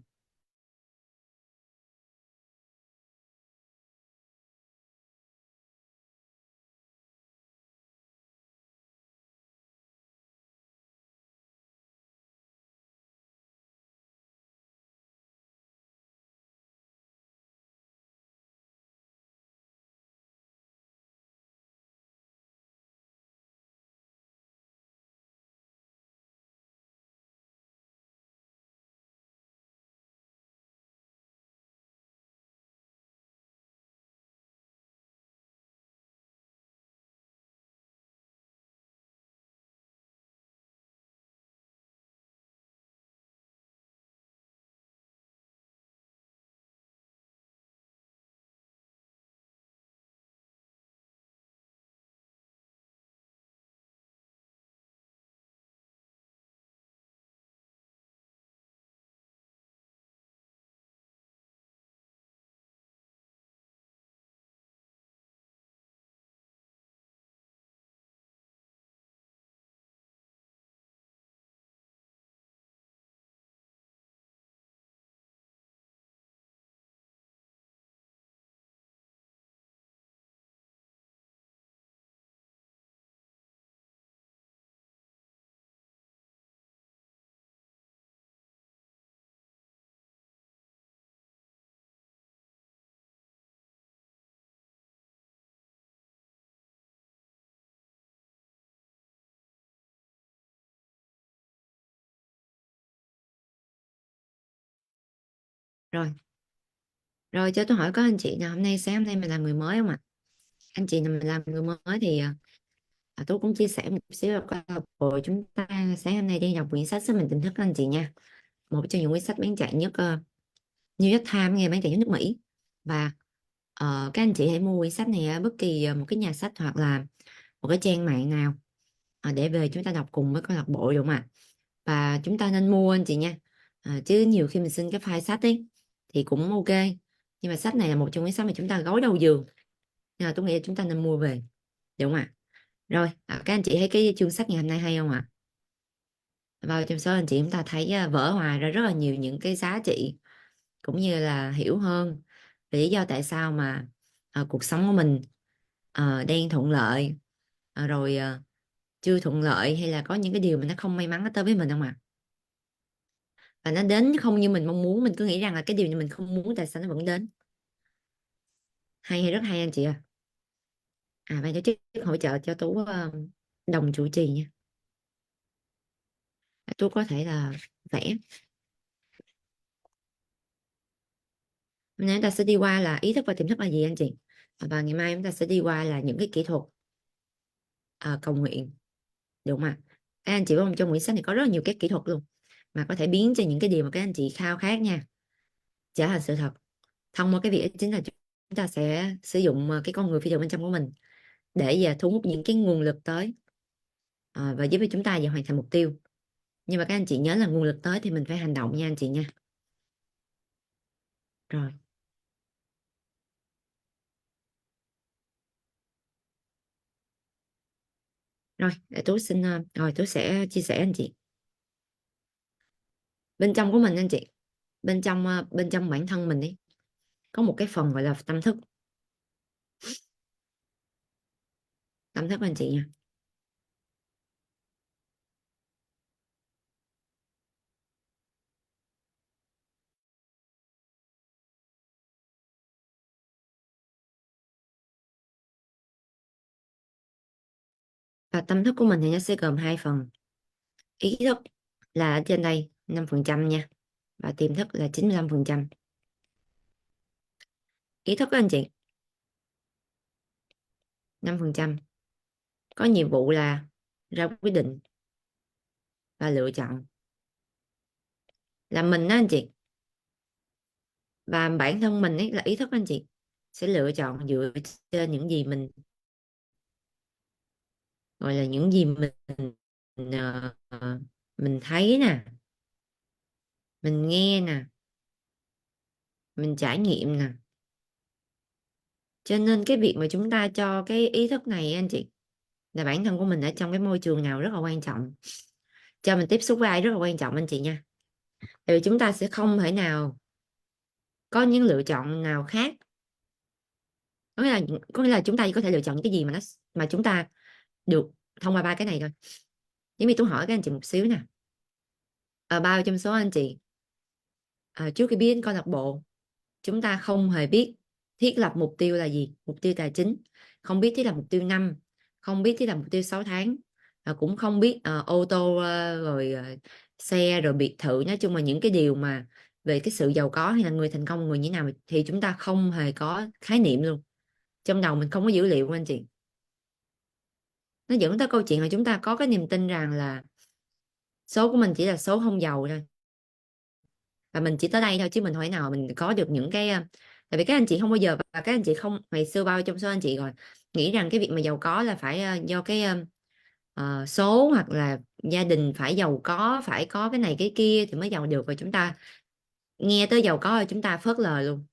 Rồi. Rồi cho tôi hỏi có anh chị nào sáng hôm nay mình làm người mới không ạ? Anh chị nào mình làm người mới thì tôi cũng chia sẻ một xíu là câu lạc bộ chúng ta sáng hôm nay đi đọc quyển sách Sức Mạnh Tiềm Thức các anh chị nha. Một trong những quyển sách bán chạy nhất New York Times nghe bán chạy nhất nước Mỹ. Và các anh chị hãy mua quyển sách này ở bất kỳ một cái nhà sách hoặc là một cái trang mạng nào để về chúng ta đọc cùng với câu lạc bộ đúng không ạ? Và chúng ta nên mua anh chị nha. Chứ nhiều khi mình xin cái file sách ấy thì cũng ok. Nhưng mà sách này là một trong những sách mà chúng ta gối đầu giường. Nên là tôi nghĩ là chúng ta nên mua về. Đúng không ạ? Rồi, các anh chị thấy cái chương sách ngày hôm nay hay không ạ? Vào trong số anh chị chúng ta thấy vỡ hòa ra rất là nhiều những cái giá trị cũng như là hiểu hơn về lý do tại sao mà cuộc sống của mình đang thuận lợi rồi chưa thuận lợi hay là có những cái điều mà nó không may mắn nó tới với mình không ạ? Và nó đến không như mình mong muốn, mình cứ nghĩ rằng là cái điều như mình không muốn tại sao nó vẫn đến. Hay hay rất hay anh chị ạ. Ban tổ chức hỗ trợ cho Tú đồng chủ trì nha. Tú có thể là vẽ. Hôm nay chúng ta sẽ đi qua là ý thức và tiềm thức là gì anh chị? Và ngày mai chúng ta sẽ đi qua là những cái kỹ thuật cầu nguyện. Đúng không ạ? Các anh chị biết không, trong quyển sách này có rất là nhiều cái kỹ thuật luôn mà có thể biến cho những cái điều mà các anh chị khao khát nha trở thành sự thật. Thông qua cái việc ấy chính là chúng ta sẽ sử dụng cái con người phi thường bên trong của mình để thu hút những cái nguồn lực tới và giúp cho chúng ta hoàn thành mục tiêu. Nhưng mà các anh chị nhớ là nguồn lực tới thì mình phải hành động nha anh chị nha. Rồi. Rồi, để Tú xin rồi Tú sẽ chia sẻ anh chị. Bên trong của mình anh chị, bên trong bản thân mình ấy có một cái phần gọi là tâm thức. Tâm thức anh chị nha. Và tâm thức của mình thì nó sẽ gồm hai phần. Ý thức là ở trên đây 5% nha. Và tiềm thức là 95%. Ý thức đó anh chị 5% có nhiệm vụ là ra quyết định và lựa chọn. Là mình đó anh chị. Và bản thân mình ấy là ý thức đó anh chị sẽ lựa chọn dựa trên những gì mình gọi là những gì mình thấy nè, mình nghe nè, mình trải nghiệm nè. Cho nên cái việc mà chúng ta cho cái ý thức này anh chị là bản thân của mình ở trong cái môi trường nào rất là quan trọng. cho mình tiếp xúc với ai rất là quan trọng anh chị nha. Tại vì chúng ta sẽ không thể nào có những lựa chọn nào khác, có nghĩa là chúng ta chỉ có thể lựa chọn những cái gì mà chúng ta được thông qua ba cái này thôi. Giống như tôi hỏi các anh chị một xíu nè, bao trong số anh chị trước khi biết đến câu lạc bộ, chúng ta không hề biết thiết lập mục tiêu là gì, mục tiêu tài chính, không biết thiết lập mục tiêu năm, không biết thiết lập mục tiêu 6 tháng, cũng không biết ô tô rồi xe rồi biệt thự, nói chung là những cái điều mà về cái sự giàu có hay là người thành công, người như thế nào thì chúng ta không hề có khái niệm luôn, trong đầu mình không có dữ liệu anh chị. Nó dẫn tới câu chuyện là chúng ta có cái niềm tin rằng là số của mình chỉ là số không giàu thôi, và mình chỉ tới đây thôi, chứ mình không thể nào mình có được những cái tại vì các anh chị không bao giờ, và các anh chị không, ngày xưa bao trong số anh chị rồi nghĩ rằng cái việc mà giàu có là phải do cái số, hoặc là gia đình phải giàu có, phải có cái này cái kia thì mới giàu được, và chúng ta nghe tới giàu có rồi chúng ta phớt lờ luôn.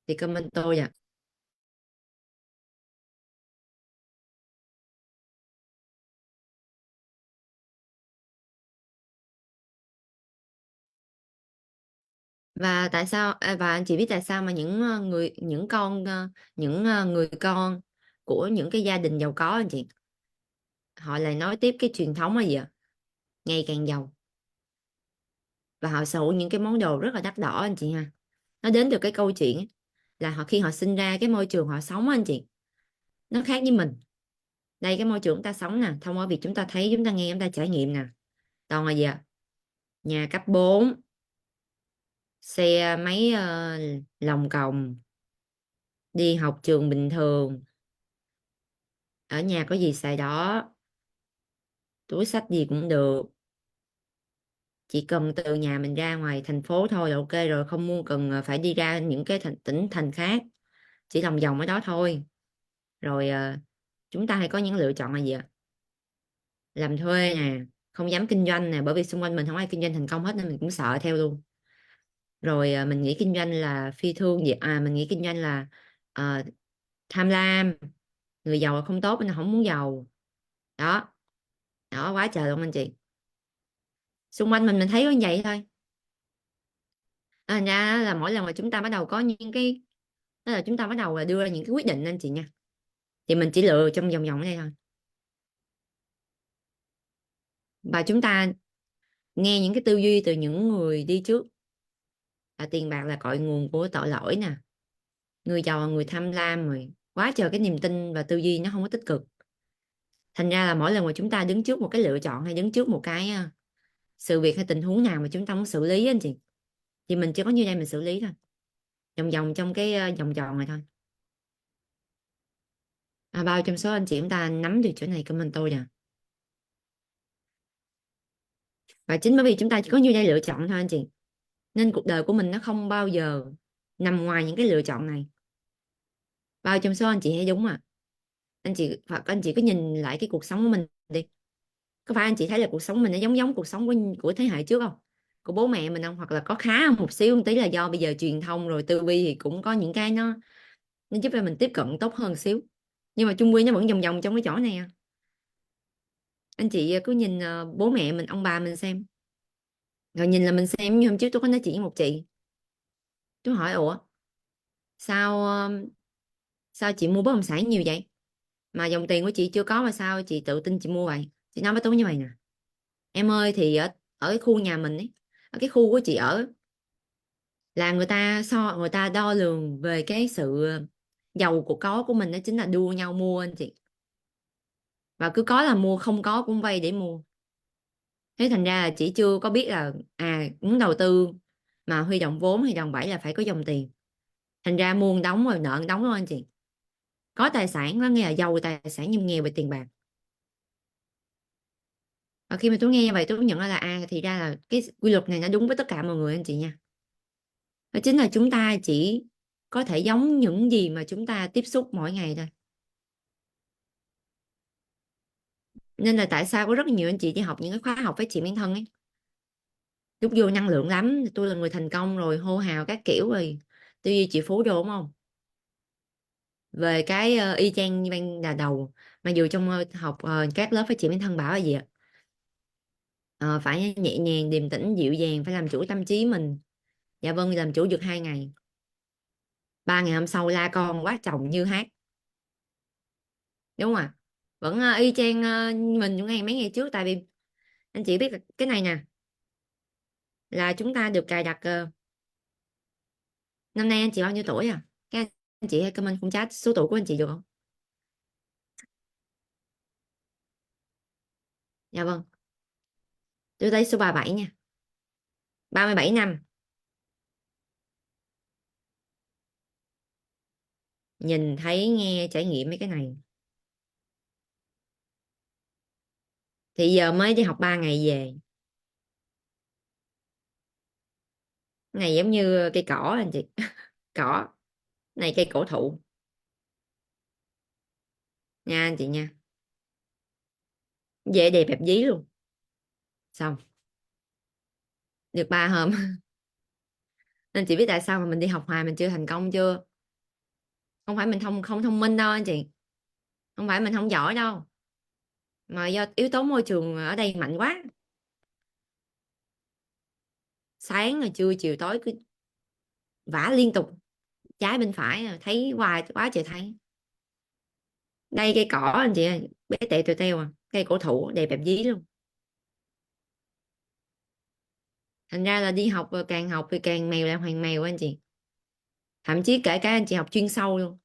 Thì comment tôi à. Và tại sao và anh chị biết tại sao mà những người con của những cái gia đình giàu có anh chị, họ lại nói tiếp cái truyền thống là gì ạ? Ngày càng giàu, và họ sở hữu những cái món đồ rất là đắt đỏ anh chị ha. Nó đến từ cái câu chuyện là khi họ sinh ra, cái môi trường họ sống anh chị, nó khác với mình. Đây, cái môi trường chúng ta sống nè, thông qua việc chúng ta thấy, chúng ta nghe, chúng ta trải nghiệm nè, toàn là gì ạ? Nhà cấp 4, xe máy lòng còng, đi học trường bình thường, ở nhà có gì xài đó, túi xách gì cũng được, chỉ cần từ nhà mình ra ngoài thành phố thôi là ok rồi, không muốn cần phải đi ra những cái tỉnh thành khác, chỉ lòng vòng ở đó thôi. Rồi chúng ta hay có những lựa chọn là gì ạ? Làm thuê nè, không dám kinh doanh nè, bởi vì xung quanh mình không ai kinh doanh thành công hết nên mình cũng sợ theo luôn. Rồi mình nghĩ kinh doanh là phi thương gì, mình nghĩ kinh doanh là à, tham lam, người giàu là không tốt nên là không muốn giàu. Đó, đó quá trời luôn anh chị. Xung quanh mình thấy có như vậy thôi. Thành ra là mỗi lần mà chúng ta bắt đầu có những cái, đó là chúng ta bắt đầu là đưa ra những cái quyết định anh chị nha, thì mình chỉ lựa trong vòng vòng ở đây thôi, và chúng ta nghe những cái tư duy từ những người đi trước là tiền bạc là cội nguồn của tội lỗi nè, người giàu là người tham lam, rồi quá trời cái niềm tin và tư duy nó không có tích cực. Thành ra là mỗi lần mà chúng ta đứng trước một cái lựa chọn, hay đứng trước một cái sự việc hay tình huống nào mà chúng ta muốn xử lý anh chị, thì mình chỉ có như đây mình xử lý thôi, vòng vòng trong cái vòng tròn này thôi. Bao trong số anh chị chúng ta nắm được chỗ này comment tôi nè. Và chính bởi vì chúng ta chỉ có như đây lựa chọn thôi anh chị, nên cuộc đời của mình nó không bao giờ nằm ngoài những cái lựa chọn này. Bao trong số anh chị thấy đúng à? Anh chị, hoặc anh chị cứ nhìn lại cái cuộc sống của mình đi, có phải anh chị thấy là cuộc sống mình nó giống giống cuộc sống của thế hệ trước không, của bố mẹ mình không? Hoặc là có khá hơn một xíu một tí là do bây giờ truyền thông rồi tư duy thì cũng có những cái nó giúp cho mình tiếp cận tốt hơn xíu, nhưng mà chung quy nó vẫn vòng vòng trong cái chỗ này à. Anh chị cứ nhìn bố mẹ mình, ông bà mình xem, rồi nhìn là mình xem. Như hôm trước tôi có nói chuyện với một chị, tôi hỏi ủa sao sao chị mua bất động sản nhiều vậy, mà dòng tiền của chị chưa có mà sao chị tự tin chị mua vậy? Chị nói với tôi như vậy nè: em ơi, thì ở cái khu nhà mình ấy, ở cái khu của chị ở, là người ta đo lường về cái sự giàu của có của mình, đó chính là đua nhau mua anh chị, và cứ có là mua, không có cũng vay để mua. Thế thành ra là chị chưa có biết là muốn đầu tư mà huy động vốn, huy động bẫy là phải có dòng tiền, thành ra mua một đóng rồi nợ một đóng luôn anh chị. Có tài sản nó nghe là giàu tài sản nhưng nghèo về tiền bạc. Và khi mà tôi nghe như vậy tôi cũng nhận ra là thì ra là cái quy luật này nó đúng với tất cả mọi người anh chị nha. Đó chính là chúng ta chỉ có thể giống những gì mà chúng ta tiếp xúc mỗi ngày thôi. Nên là tại sao có rất nhiều anh chị đi học những cái khóa học phát triển bản thân ấy, lúc vô năng lượng lắm, tôi là người thành công rồi hô hào các kiểu rồi tư duy triệu phú đồ đúng không, về cái y chang như ban là đầu, mà dù trong học các lớp phát triển bản thân bảo là gì ạ? phải nhẹ nhàng, điềm tĩnh, dịu dàng, phải làm chủ tâm trí mình. Dạ vâng, làm chủ được 2 ngày. 3 ngày hôm sau la con quá chồng như hát. Đúng không ạ? Vẫn y chang mình những ngày mấy ngày trước. Tại vì anh chị biết là cái này nè, là chúng ta được cài đặt. Năm nay anh chị bao nhiêu tuổi à? Các anh chị hãy comment trong chat số tuổi của anh chị được không? Dạ vâng, tôi thấy số 37 nha. 37 năm. Nhìn thấy nghe trải nghiệm mấy cái này. Thì giờ mới đi học 3 ngày về. Này giống như cây cỏ anh chị. Cỏ. Này cây cổ thụ. Nha anh chị nha. Dễ đẹp đẹp dí luôn. Xong. Được 3 hôm. Anh chị biết tại sao mà mình đi học hoài mình chưa thành công chưa? Không phải mình không thông minh đâu anh chị. Không phải mình không giỏi đâu. Mà do yếu tố môi trường ở đây mạnh quá. Sáng rồi trưa chiều tối cứ vả liên tục. Trái bên phải thấy hoài quá trời thấy. Đây cây cỏ anh chị ơi, bé tẹo teo teo à, cây cổ thụ đẹp đẹp dí luôn. Thành ra là đi học càng học thì càng mèo lại hoàng mèo anh chị. Thậm chí kể cả anh chị học chuyên sâu luôn.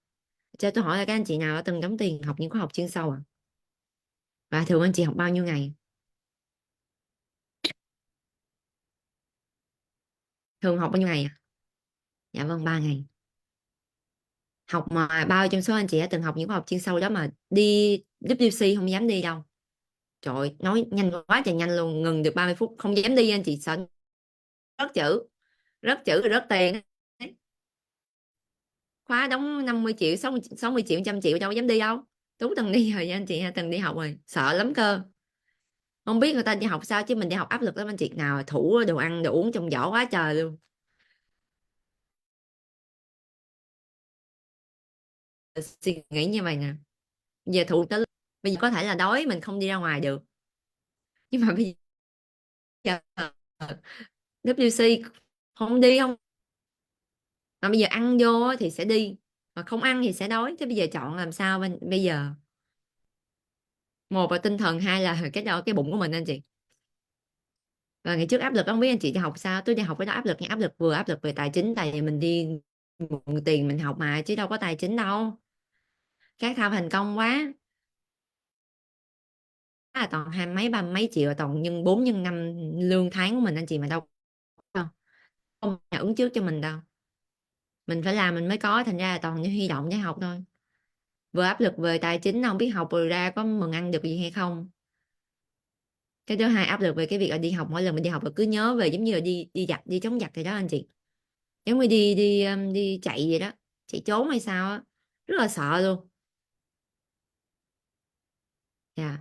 Cho tôi hỏi là các anh chị nào đã từng đóng tiền học những khóa học chuyên sâu à? Và thường anh chị học bao nhiêu ngày? Thường học bao nhiêu ngày à? Dạ vâng, 3 ngày. Học mà bao trong số anh chị đã từng học những khóa học chuyên sâu đó mà đi WC không dám đi đâu. Trời ơi, nói nhanh quá trời nhanh luôn, ngừng được 30 phút không dám đi anh chị, sợ rớt chữ. Rớt chữ rồi rớt tiền. Khóa đóng 50 triệu 60 triệu 100 triệu đâu dám đi đâu. Tú từng đi rồi anh chị, từng đi học rồi, sợ lắm cơ. Không biết người ta đi học sao chứ mình đi học áp lực lắm anh chị, nào thủ đồ ăn đồ uống trong giỏ quá trời luôn. Suy nghĩ như vậy nè, giờ thủ tới bây giờ có thể là đói mình không đi ra ngoài được, nhưng mà bây giờ WC không đi không, mà bây giờ ăn vô thì sẽ đi, mà không ăn thì sẽ đói, thế bây giờ chọn làm sao bây giờ? Một là tinh thần, hai là cái bụng của mình anh chị. Và ngày trước áp lực không biết anh chị đi học sao, tôi đi học với đó áp lực, áp lực vừa áp lực về tài chính, tại vì mình đi mượn tiền mình học mà chứ đâu có tài chính đâu. Các thao thành công quá là toàn hai mấy ba mấy triệu, toàn nhân 4 nhân 5 lương tháng của mình anh chị, mà đâu không nhà ứng trước cho mình đâu, mình phải làm mình mới có, thành ra là toàn như huy động để học thôi. Vừa áp lực về tài chính, không biết học rồi ra có mừng ăn được gì hay không. Cái thứ hai áp lực về cái việc là đi học, mỗi lần mình đi học là cứ nhớ về giống như là đi giặt, đi chống giặt vậy đó anh chị, giống như đi chạy vậy đó, chạy trốn hay sao á, rất là sợ luôn. Dạ.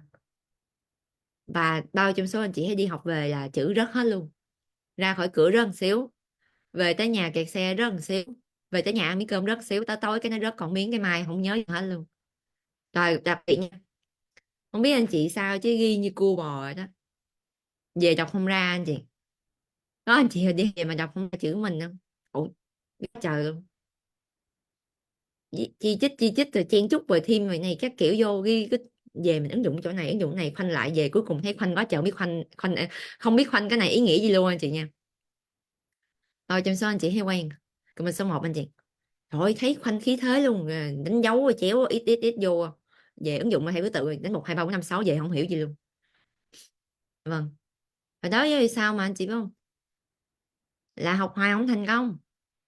Và bao trong số anh chị hay đi học về là chữ rớt hết luôn, ra khỏi cửa rớt một xíu, về tới nhà kẹt xe rớt một xíu, về tới nhà ăn miếng cơm rớt xíu, tới tối cái nó rớt còn miếng, cái mai không nhớ gì hết luôn. Rồi đặc biệt nha, không biết anh chị sao chứ ghi như cua bò rồi đó, về đọc không ra anh chị. Có anh chị đi về mà đọc không ra chữ mình không? Ủa, quá trời luôn. Chi chít rồi chen chúc rồi thêm rồi này các kiểu vô ghi cái, về mình ứng dụng chỗ này ứng dụng này, khoanh lại về cuối cùng thấy khoanh quá trời, không biết khoanh không biết khoanh cái này ý nghĩa gì luôn anh chị nha. Rồi trong số anh chị hay quen comment số 1 anh chị, rồi thấy khoanh khí thế luôn, đánh dấu rồi chéo ít ít ít vô, về ứng dụng mà theo thứ tự đến 1 2 3 4 5 6 về không hiểu gì luôn. Vâng. Và đó với sao mà anh chị biết không, là học hoài không thành công,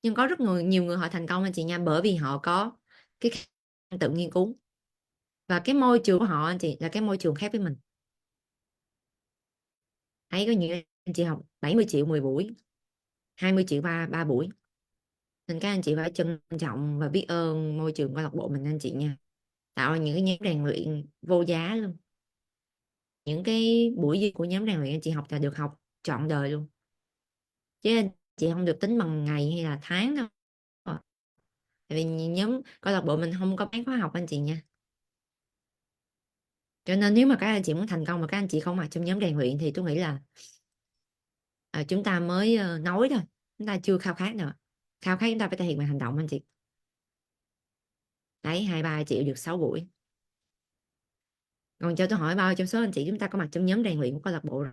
nhưng có nhiều người họ thành công anh chị nha, bởi vì họ có cái khả năng tự nghiên cứu, và cái môi trường của họ anh chị là cái môi trường khác với mình. Thấy có những anh chị học 70 triệu 10 buổi, 20 triệu ba buổi, nên các anh chị phải trân trọng và biết ơn môi trường câu lạc bộ mình anh chị nha, tạo ra những cái nhóm rèn luyện vô giá luôn. Những cái buổi của nhóm rèn luyện anh chị học là được học trọn đời luôn, chứ anh chị không được tính bằng ngày hay là tháng đâu, tại vì nhóm câu lạc bộ mình không có bán khóa học anh chị nha. Cho nên nếu mà các anh chị muốn thành công mà các anh chị không mặc trong nhóm rèn luyện thì tôi nghĩ là chúng ta mới nói thôi, chúng ta chưa khao khát nữa. Khao khát chúng ta phải thể hiện bằng hành động anh chị. Đấy, 2-3 triệu được 6 buổi. Còn cho tôi hỏi bao trong số anh chị chúng ta có mặt trong nhóm rèn luyện của câu lạc bộ rồi,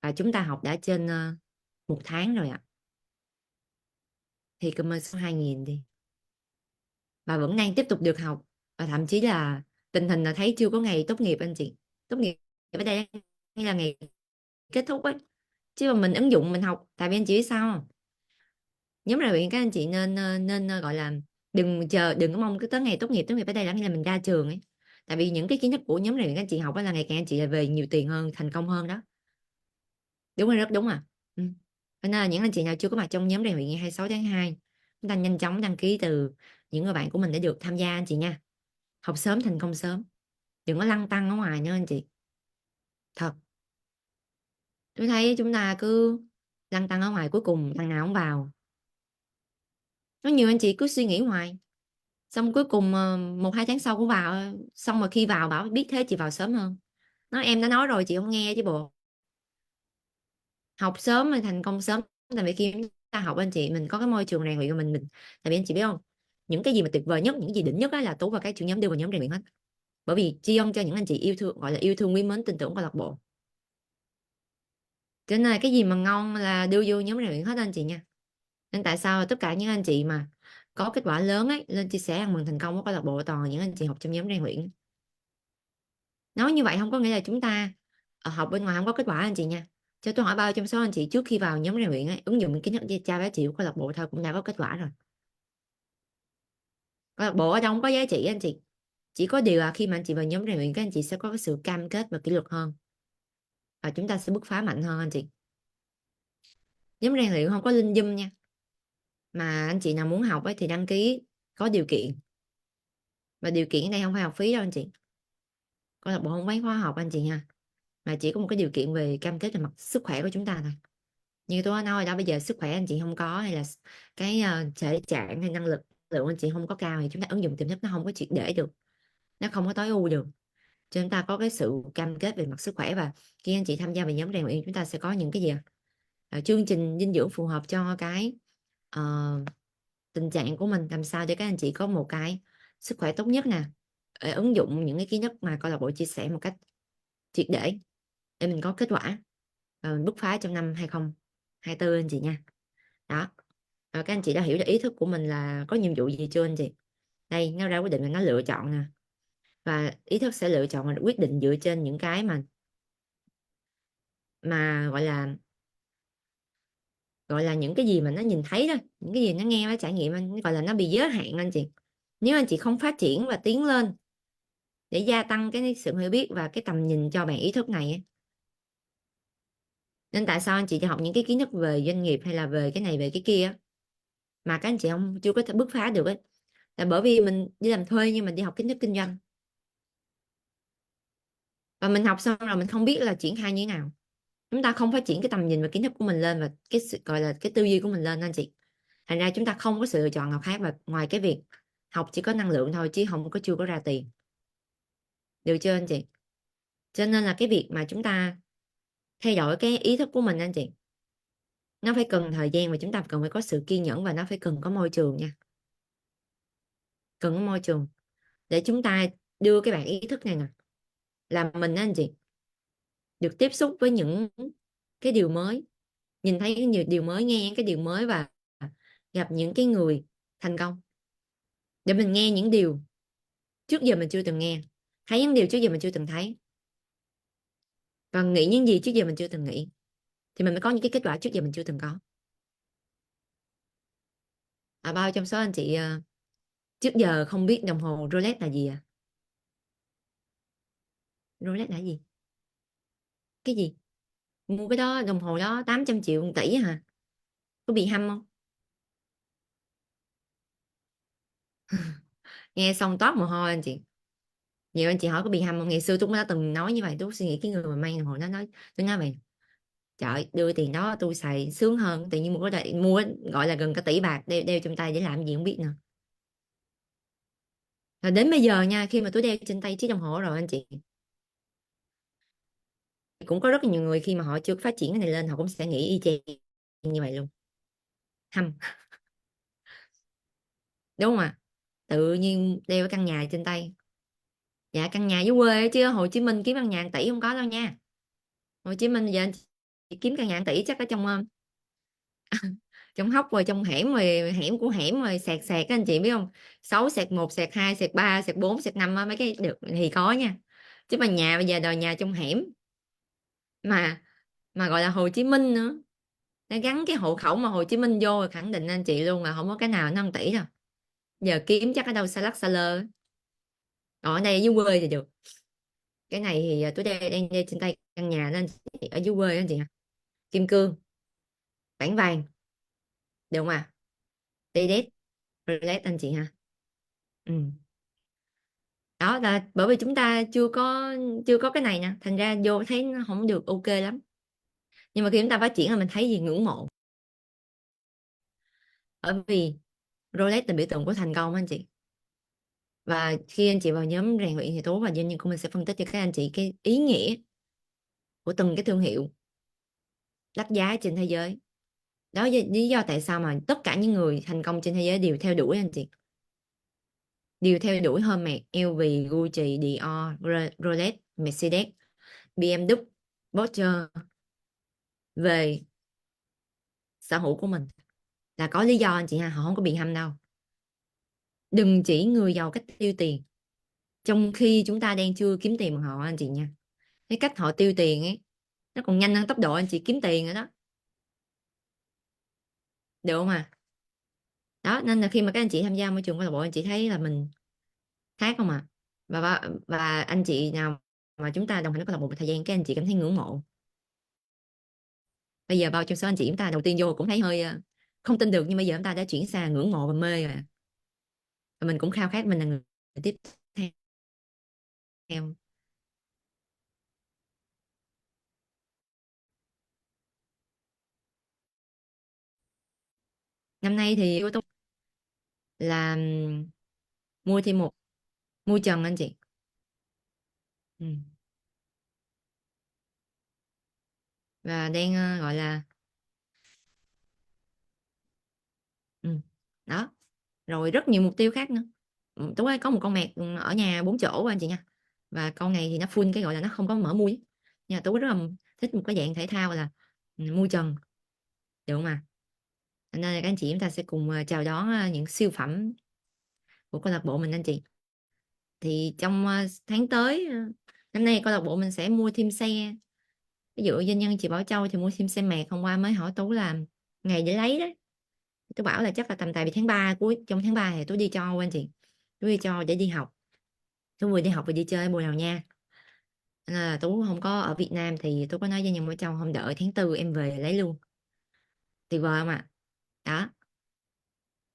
và chúng ta học đã trên 1 tháng rồi ạ, thì comment số 2.000 đi, và vẫn đang tiếp tục được học, và thậm chí là tình hình là thấy chưa có ngày tốt nghiệp anh chị. Tốt nghiệp ở đây hay là ngày kết thúc ấy, chứ mà mình ứng dụng mình học. Tại vì anh chị biết sao không? Nhóm rèn luyện các anh chị nên gọi là đừng có mong cứ tới ngày tốt nghiệp ở đây là khi là mình ra trường ấy. Tại vì những cái kiến thức của nhóm rèn luyện các anh chị học là ngày càng anh chị là về nhiều tiền hơn, thành công hơn đó. Đúng rồi, rất đúng à. Ừ. Cho nên là những anh chị nào chưa có mặt trong nhóm rèn luyện ngày 26 tháng 2, chúng ta nhanh chóng đăng ký từ những người bạn của mình để được tham gia anh chị nha. Học sớm thành công sớm, đừng có lăn tăn ở ngoài nữa anh chị. Thật, tôi thấy chúng ta cứ lăn tăn ở ngoài cuối cùng thằng nào không vào. Có nhiều anh chị cứ suy nghĩ hoài, xong cuối cùng 1-2 tháng sau cũng vào, xong mà khi vào bảo biết thế chị vào sớm hơn. Em đã nói rồi chị không nghe chứ bộ. Học sớm thì thành công sớm. Tại vì khi chúng ta học anh chị, mình có cái môi trường rèn luyện của mình. Tại vì anh chị biết không, những cái gì mà tuyệt vời nhất, những gì đỉnh nhất là Tú và các trưởng nhóm đưa vào nhóm rèn luyện hết. Bởi vì tri ân cho những anh chị yêu thương, gọi là yêu thương quý mến tin tưởng câu lạc bộ. Cho nên là cái gì mà ngon là đưa vô nhóm rèn luyện hết anh chị nha. Nên tại sao tất cả những anh chị mà có kết quả lớn ấy lên chia sẻ ăn mừng thành công của câu lạc bộ toàn là những anh chị học trong nhóm rèn luyện. Nói như vậy không có nghĩa là chúng ta học bên ngoài không có kết quả anh chị nha. Cho tôi hỏi bao trong số anh chị trước khi vào nhóm rèn luyện ấy, ứng dụng kiến thức tra giá trị của câu lạc bộ thôi cũng đã có kết quả rồi. Câu lạc bộ ở đâu không có giá trị anh chị. Chỉ có điều là khi mà anh chị vào nhóm rèn luyện các anh chị sẽ có cái sự cam kết và kỷ luật hơn, và chúng ta sẽ bứt phá mạnh hơn anh chị. Nhóm rèn luyện không có linh dâm nha, mà anh chị nào muốn học ấy thì đăng ký có điều kiện, và điều kiện ở đây không phải học phí đâu anh chị. Câu lạc bộ không bán khóa học anh chị nha, mà chỉ có một cái điều kiện về cam kết về mặt sức khỏe của chúng ta thôi. Như tôi đã nói đó, bây giờ sức khỏe anh chị không có, hay là cái thể trạng hay năng lực lượng anh chị không có cao, thì chúng ta ứng dụng tiềm thức nó không có triệt để được, nó không có tối ưu được. Cho chúng ta có cái sự cam kết về mặt sức khỏe, và khi anh chị tham gia vào nhóm rèn luyện chúng ta sẽ có những cái gì chương trình dinh dưỡng phù hợp cho cái ờ, tình trạng của mình, làm sao để các anh chị có một cái sức khỏe tốt nhất nè, để ứng dụng những cái kiến thức mà câu lạc bộ chia sẻ một cách triệt để mình có kết quả và mình bứt phá trong năm 2024 anh chị nha. Đó. Rồi các anh chị đã hiểu được ý thức của mình là có nhiệm vụ gì chưa anh chị? Đây, nó ra quyết định là nó lựa chọn nè, và ý thức sẽ lựa chọn và quyết định dựa trên những cái mà gọi là những cái gì mà nó nhìn thấy thôi, những cái gì nó nghe, nó trải nghiệm, anh gọi là nó bị giới hạn anh chị. Nếu anh chị không phát triển và tiến lên để gia tăng cái sự hiểu biết và cái tầm nhìn cho bạn ý thức này ấy. Nên tại sao anh chị đi học những cái kiến thức về doanh nghiệp hay là về cái này về cái kia mà các anh chị chưa có thể bứt phá được ấy, là bởi vì mình đi làm thuê nhưng mình đi học kiến thức kinh doanh, và mình học xong rồi mình không biết là triển khai như thế nào. Chúng ta không phát triển cái tầm nhìn và kiến thức của mình lên, và cái sự gọi là cái tư duy của mình lên anh chị. Thành ra chúng ta không có sự lựa chọn nào khác, và ngoài cái việc học chỉ có năng lượng thôi chứ chưa có ra tiền. Được chưa anh chị? Cho nên là cái việc mà chúng ta thay đổi cái ý thức của mình anh chị, nó phải cần thời gian, và chúng ta cần phải có sự kiên nhẫn, và nó phải cần có môi trường nha. Cần có môi trường để chúng ta đưa cái bản ý thức này nè, làm mình anh chị được tiếp xúc với những cái điều mới, nhìn thấy cái nhiều điều mới, nghe những cái điều mới, và gặp những cái người thành công, để mình nghe những điều trước giờ mình chưa từng nghe, thấy những điều trước giờ mình chưa từng thấy, và nghĩ những gì trước giờ mình chưa từng nghĩ, thì mình mới có những cái kết quả trước giờ mình chưa từng có. Bao trong số anh chị trước giờ không biết đồng hồ Rolex là gì à? Rolex là gì? Cái gì? Mua cái đó, đồng hồ đó 800 triệu 1 tỷ hả? Có bị hâm không? Nghe xong toát mồ hôi anh chị. Nhiều anh chị hỏi có bị hâm không? Ngày xưa tôi cũng đã từng nói như vậy. Tôi suy nghĩ cái người mà mang đồng hồ nó nói, tôi nói vậy, trời ơi, đưa tiền đó tôi xài sướng hơn. Tự nhiên mua gọi là gần cả tỷ bạc đeo trong tay để làm gì không biết nữa. Rồi đến bây giờ nha, khi mà tôi đeo trên tay chiếc đồng hồ rồi anh chị, cũng có rất là nhiều người khi mà họ chưa phát triển cái này lên họ cũng sẽ nghĩ y chang như vậy luôn. Hâm. Đúng không ạ? Tự nhiên đeo cái căn nhà trên tay. Dạ căn nhà dưới quê chứ Hồ Chí Minh kiếm căn nhà 1 tỷ không có đâu nha. Hồ Chí Minh giờ anh chị kiếm căn nhà 1 tỷ chắc ở trong hốc rồi trong hẻm rồi hẻm của hẻm rồi sẹt sẹt các anh chị biết không, 6 sẹt 1 sẹt 2 sẹt 3 sẹt 4 sẹt 5 á, mấy cái được thì có nha, chứ mà nhà bây giờ đòi nhà trong hẻm mà gọi là Hồ Chí Minh nữa, nó gắn cái hộ khẩu mà Hồ Chí Minh vô rồi khẳng định anh chị luôn là không có cái nào 5 tỷ đâu, giờ kiếm chắc ở đâu xa lắc xa lơ, ở đây ở dưới quê thì được. Cái này thì tôi đang đeo trên tay căn nhà nên ở dưới quê anh chị hả, kim cương bản vàng được không à, tê đét roulette anh chị ha. Ừ. Đó là bởi vì chúng ta chưa có cái này nè, thành ra vô thấy nó không được ok lắm, nhưng mà khi chúng ta phát triển là mình thấy gì ngưỡng mộ, bởi vì Rolex là biểu tượng của thành công anh chị, và khi anh chị vào nhóm rèn luyện thì Tố và doanh nhân của mình sẽ phân tích cho các anh chị cái ý nghĩa của từng cái thương hiệu đắt giá trên thế giới. Đó là lý do tại sao mà tất cả những người thành công trên thế giới đều theo đuổi anh chị, đều theo đuổi Hermes, LV, Gucci, Dior, Rolex, Mercedes, BMW, Porsche về sở hữu của mình, là có lý do anh chị ha, họ không có bị hâm đâu. Đừng chỉ người giàu cách tiêu tiền trong khi chúng ta đang chưa kiếm tiền bằng họ anh chị nha, cái cách họ tiêu tiền ấy nó còn nhanh hơn tốc độ anh chị kiếm tiền rồi đó, được không à? Đó nên là khi mà các anh chị tham gia môi trường câu lạc bộ anh chị thấy là mình khác không à, và anh chị nào mà chúng ta đồng hành với câu lạc bộ một thời gian các anh chị cảm thấy ngưỡng mộ. Bây giờ bao trong số anh chị chúng ta đầu tiên vô cũng thấy hơi không tin được, nhưng bây giờ chúng ta đã chuyển sang ngưỡng mộ và mê rồi, và mình cũng khao khát mình là người tiếp theo. Năm nay thì tôi là mua thêm một mua trần anh chị. Ừ. Và đang gọi là đó, rồi rất nhiều mục tiêu khác nữa. Tôi có một con mẹt ở nhà 4 chỗ anh chị nha, và con này thì nó full cái gọi là nó không có mở mui, nhưng mà tôi rất là thích một cái dạng thể thao là mui trần, được không à? Nên là các anh chị chúng ta sẽ cùng chào đón những siêu phẩm của câu lạc bộ mình anh chị. Thì trong tháng tới năm nay câu lạc bộ mình sẽ mua thêm xe, ví dụ doanh nhân chị Bảo Châu thì mua thêm xe mẹt, hôm qua mới hỏi Tú làm ngày để lấy đấy, tôi bảo là chắc là tầm tại vì tháng 3 cuối trong tháng 3 thì tôi đi cho anh chị, tôi đi cho để đi học, tôi vừa đi học vừa đi chơi Bồ Đào Nha, nên là Tú không có ở Việt Nam thì tôi có nói với nhân Bảo Châu không đợi tháng 4 em về lấy luôn, tuyệt vời không ạ? Đó,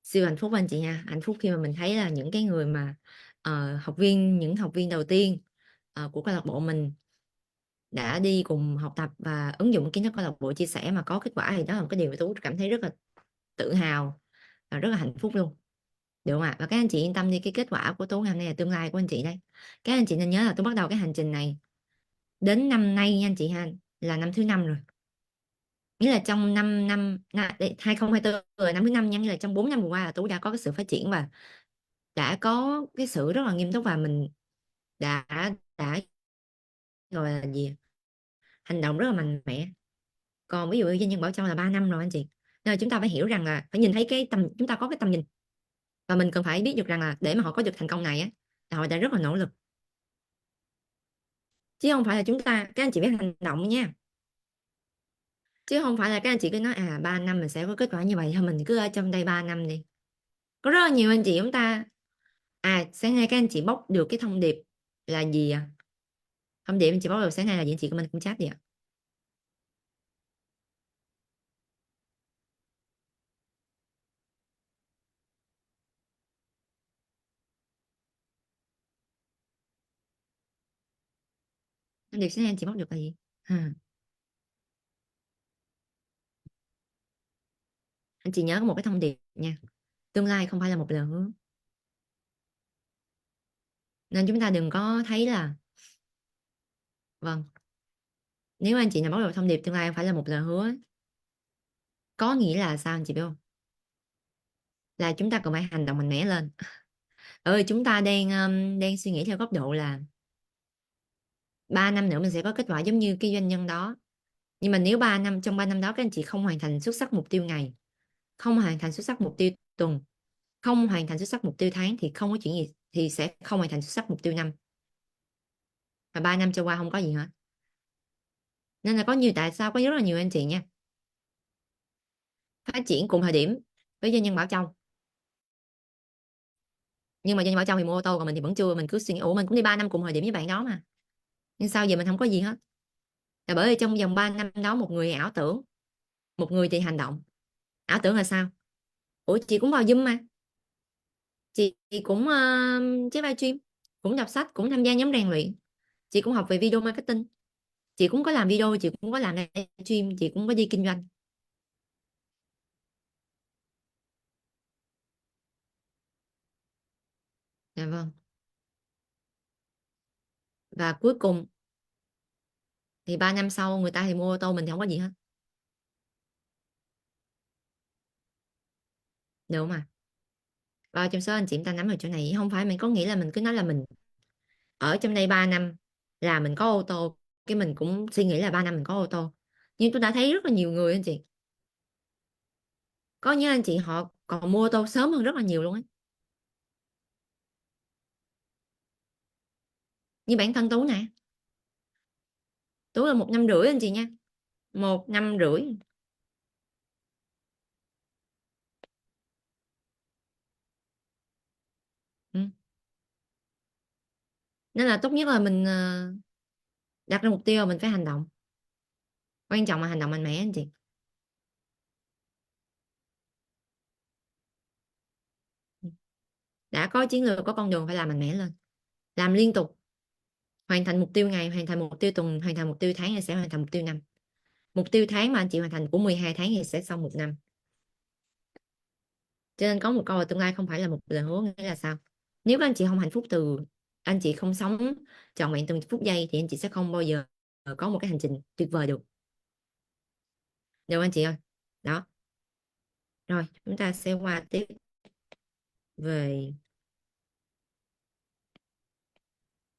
siêu hạnh phúc anh chị nha, hạnh phúc khi mà mình thấy là những cái người mà những học viên đầu tiên của câu lạc bộ mình đã đi cùng học tập và ứng dụng kiến thức câu lạc bộ chia sẻ mà có kết quả, thì đó là một cái điều mà Tú cảm thấy rất là tự hào và rất là hạnh phúc luôn, được không ạ? Và các anh chị yên tâm đi, cái kết quả của Tú ngày hôm nay là tương lai của anh chị đây. Các anh chị nên nhớ là Tú bắt đầu cái hành trình này đến năm nay nha anh chị ha, là năm thứ 5 rồi, nghĩa là trong 5 năm 2024 rồi năm thứ 5 nha, nghĩa là trong 4 năm vừa qua là Tú đã có cái sự phát triển và đã có cái sự rất là nghiêm túc, và mình đã đã gọi là gì, hành động rất là mạnh mẽ. Còn ví dụ như doanh nhân Bảo Châu là 3 năm rồi anh chị, nên là chúng ta phải hiểu rằng là phải nhìn thấy cái tầm, chúng ta có cái tầm nhìn, và mình cần phải biết được rằng là để mà họ có được thành công này á là họ đã rất là nỗ lực, chứ không phải là chúng ta, các anh chị biết hành động nha, chứ không phải là các anh chị cứ nói 3 năm mình sẽ có kết quả như vậy thôi, mình cứ ở trong đây 3 năm đi. Có rất là nhiều anh chị chúng ta sáng nay các anh chị bóc được cái thông điệp là gì thông điệp anh chị bóc được sáng nay là gì, anh chị của mình cũng chat đi ạ. Thông điệp sáng nay anh chị bóc được là gì? Anh chị nhớ có một cái thông điệp nha, tương lai không phải là một lời hứa, nên chúng ta đừng có thấy là vâng Nếu anh chị nào bắt đầu thông điệp tương lai không phải là một lời hứa, có nghĩa là sao anh chị biết không? Là chúng ta cần phải hành động mạnh mẽ lên. Chúng ta đang suy nghĩ theo góc độ là 3 năm nữa mình sẽ có kết quả giống như cái doanh nhân đó. Nhưng mà nếu trong 3 năm đó các anh chị không hoàn thành xuất sắc mục tiêu ngày, không hoàn thành xuất sắc mục tiêu tuần, không hoàn thành xuất sắc mục tiêu tháng, thì không có chuyện gì, thì sẽ không hoàn thành xuất sắc mục tiêu năm. Và 3 năm trôi qua không có gì hết. Nên là tại sao có rất là nhiều anh chị nha, phát triển cùng thời điểm với doanh nhân Bảo Châu, nhưng mà doanh nhân Bảo Châu thì mua ô tô, còn mình thì vẫn chưa. Mình cứ suy nghĩ mình cũng đi 3 năm cùng thời điểm với bạn đó mà, nhưng sao giờ mình không có gì hết? Là bởi vì trong vòng 3 năm đó, một người ảo tưởng, một người thì hành động. Ảo tưởng là sao? Chị cũng vào Zoom mà, chị cũng chế livestream, cũng đọc sách, cũng tham gia nhóm rèn luyện, chị cũng học về video marketing, chị cũng có làm video, chị cũng có làm livestream, chị cũng có đi kinh doanh. Dạ vâng. Và cuối cùng thì 3 năm sau người ta thì mua ô tô, mình thì không có gì hết, được không ạ? Và trong số anh chị ta nắm ở chỗ này, không phải mình có nghĩa là mình cứ nói là mình ở trong đây 3 năm là mình có ô tô, cái mình cũng suy nghĩ là 3 năm mình có ô tô. Nhưng tôi đã thấy rất là nhiều người anh chị, có những anh chị họ còn mua ô tô sớm hơn rất là nhiều luôn á. Như bản thân Tú nè, Tú là 1 năm rưỡi anh chị nha, 1 năm rưỡi. Ừ. Nên là tốt nhất là mình đặt ra mục tiêu là mình phải hành động, quan trọng là hành động mạnh mẽ anh chị. Đã có chiến lược, có con đường, phải làm mạnh mẽ lên, làm liên tục, hoàn thành mục tiêu ngày, hoàn thành mục tiêu tuần, hoàn thành mục tiêu tháng, thì sẽ hoàn thành mục tiêu năm. Mục tiêu tháng mà anh chị hoàn thành của 12 tháng thì sẽ xong 1 năm. Cho nên có một câu là tương lai không phải là một lời hứa. Nghĩa là sao? Nếu các anh chị không hạnh phúc từ anh chị không sống trọn vẹn từng phút giây, thì anh chị sẽ không bao giờ có một cái hành trình tuyệt vời được. Được không anh chị ơi? Đó. Rồi chúng ta sẽ qua tiếp về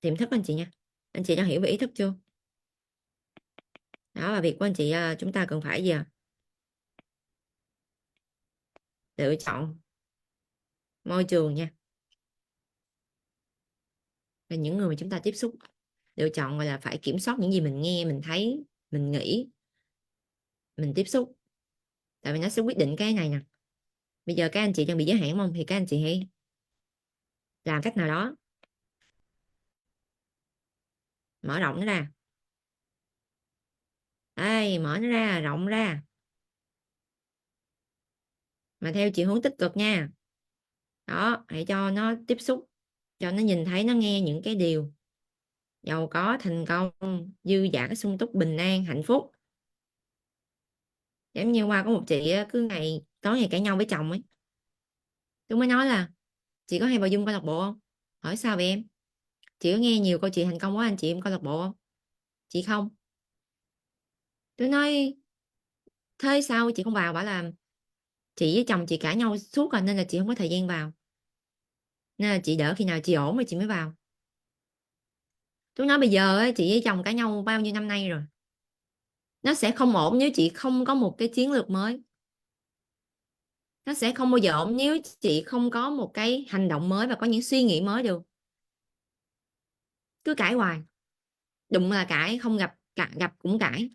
tiềm thức anh chị nha. Anh chị đã hiểu về ý thức chưa? Đó là việc của anh chị. Chúng ta cần phải gì ạ? Lựa chọn môi trường nha, và những người mà chúng ta tiếp xúc. Lựa chọn gọi là phải kiểm soát những gì mình nghe, mình thấy, mình nghĩ, mình tiếp xúc. Tại vì nó sẽ quyết định cái này nè. Bây giờ các anh chị đang bị giới hạn đúng không? Thì các anh chị hãy làm cách nào đó mở rộng nó ra. Đây, mở nó ra, rộng ra, mà theo chiều hướng tích cực nha. Đó, hãy cho nó tiếp xúc, cho nó nhìn thấy, nó nghe những cái điều giàu có, thành công, dư dả, sung túc, bình an, hạnh phúc. Giống như qua có một chị cứ tối ngày cãi nhau với chồng ấy, tôi mới nói là chị có hay vào Zoom câu lạc bộ không? Hỏi sao vậy em? Chị có nghe nhiều câu chuyện thành công của anh chị em câu lạc bộ không? Chị không. Tôi nói thế sao chị không vào? Bảo là chị với chồng chị cãi nhau suốt rồi nên là chị không có thời gian vào, nên là chị đỡ khi nào chị ổn rồi chị mới vào. Tôi nói bây giờ ấy, chị với chồng cãi nhau bao nhiêu năm nay rồi, nó sẽ không ổn nếu chị không có một cái chiến lược mới. Nó sẽ không bao giờ ổn nếu chị không có một cái hành động mới và có những suy nghĩ mới được. Cứ cãi hoài, đụng là cãi, không gặp gặp cũng cãi,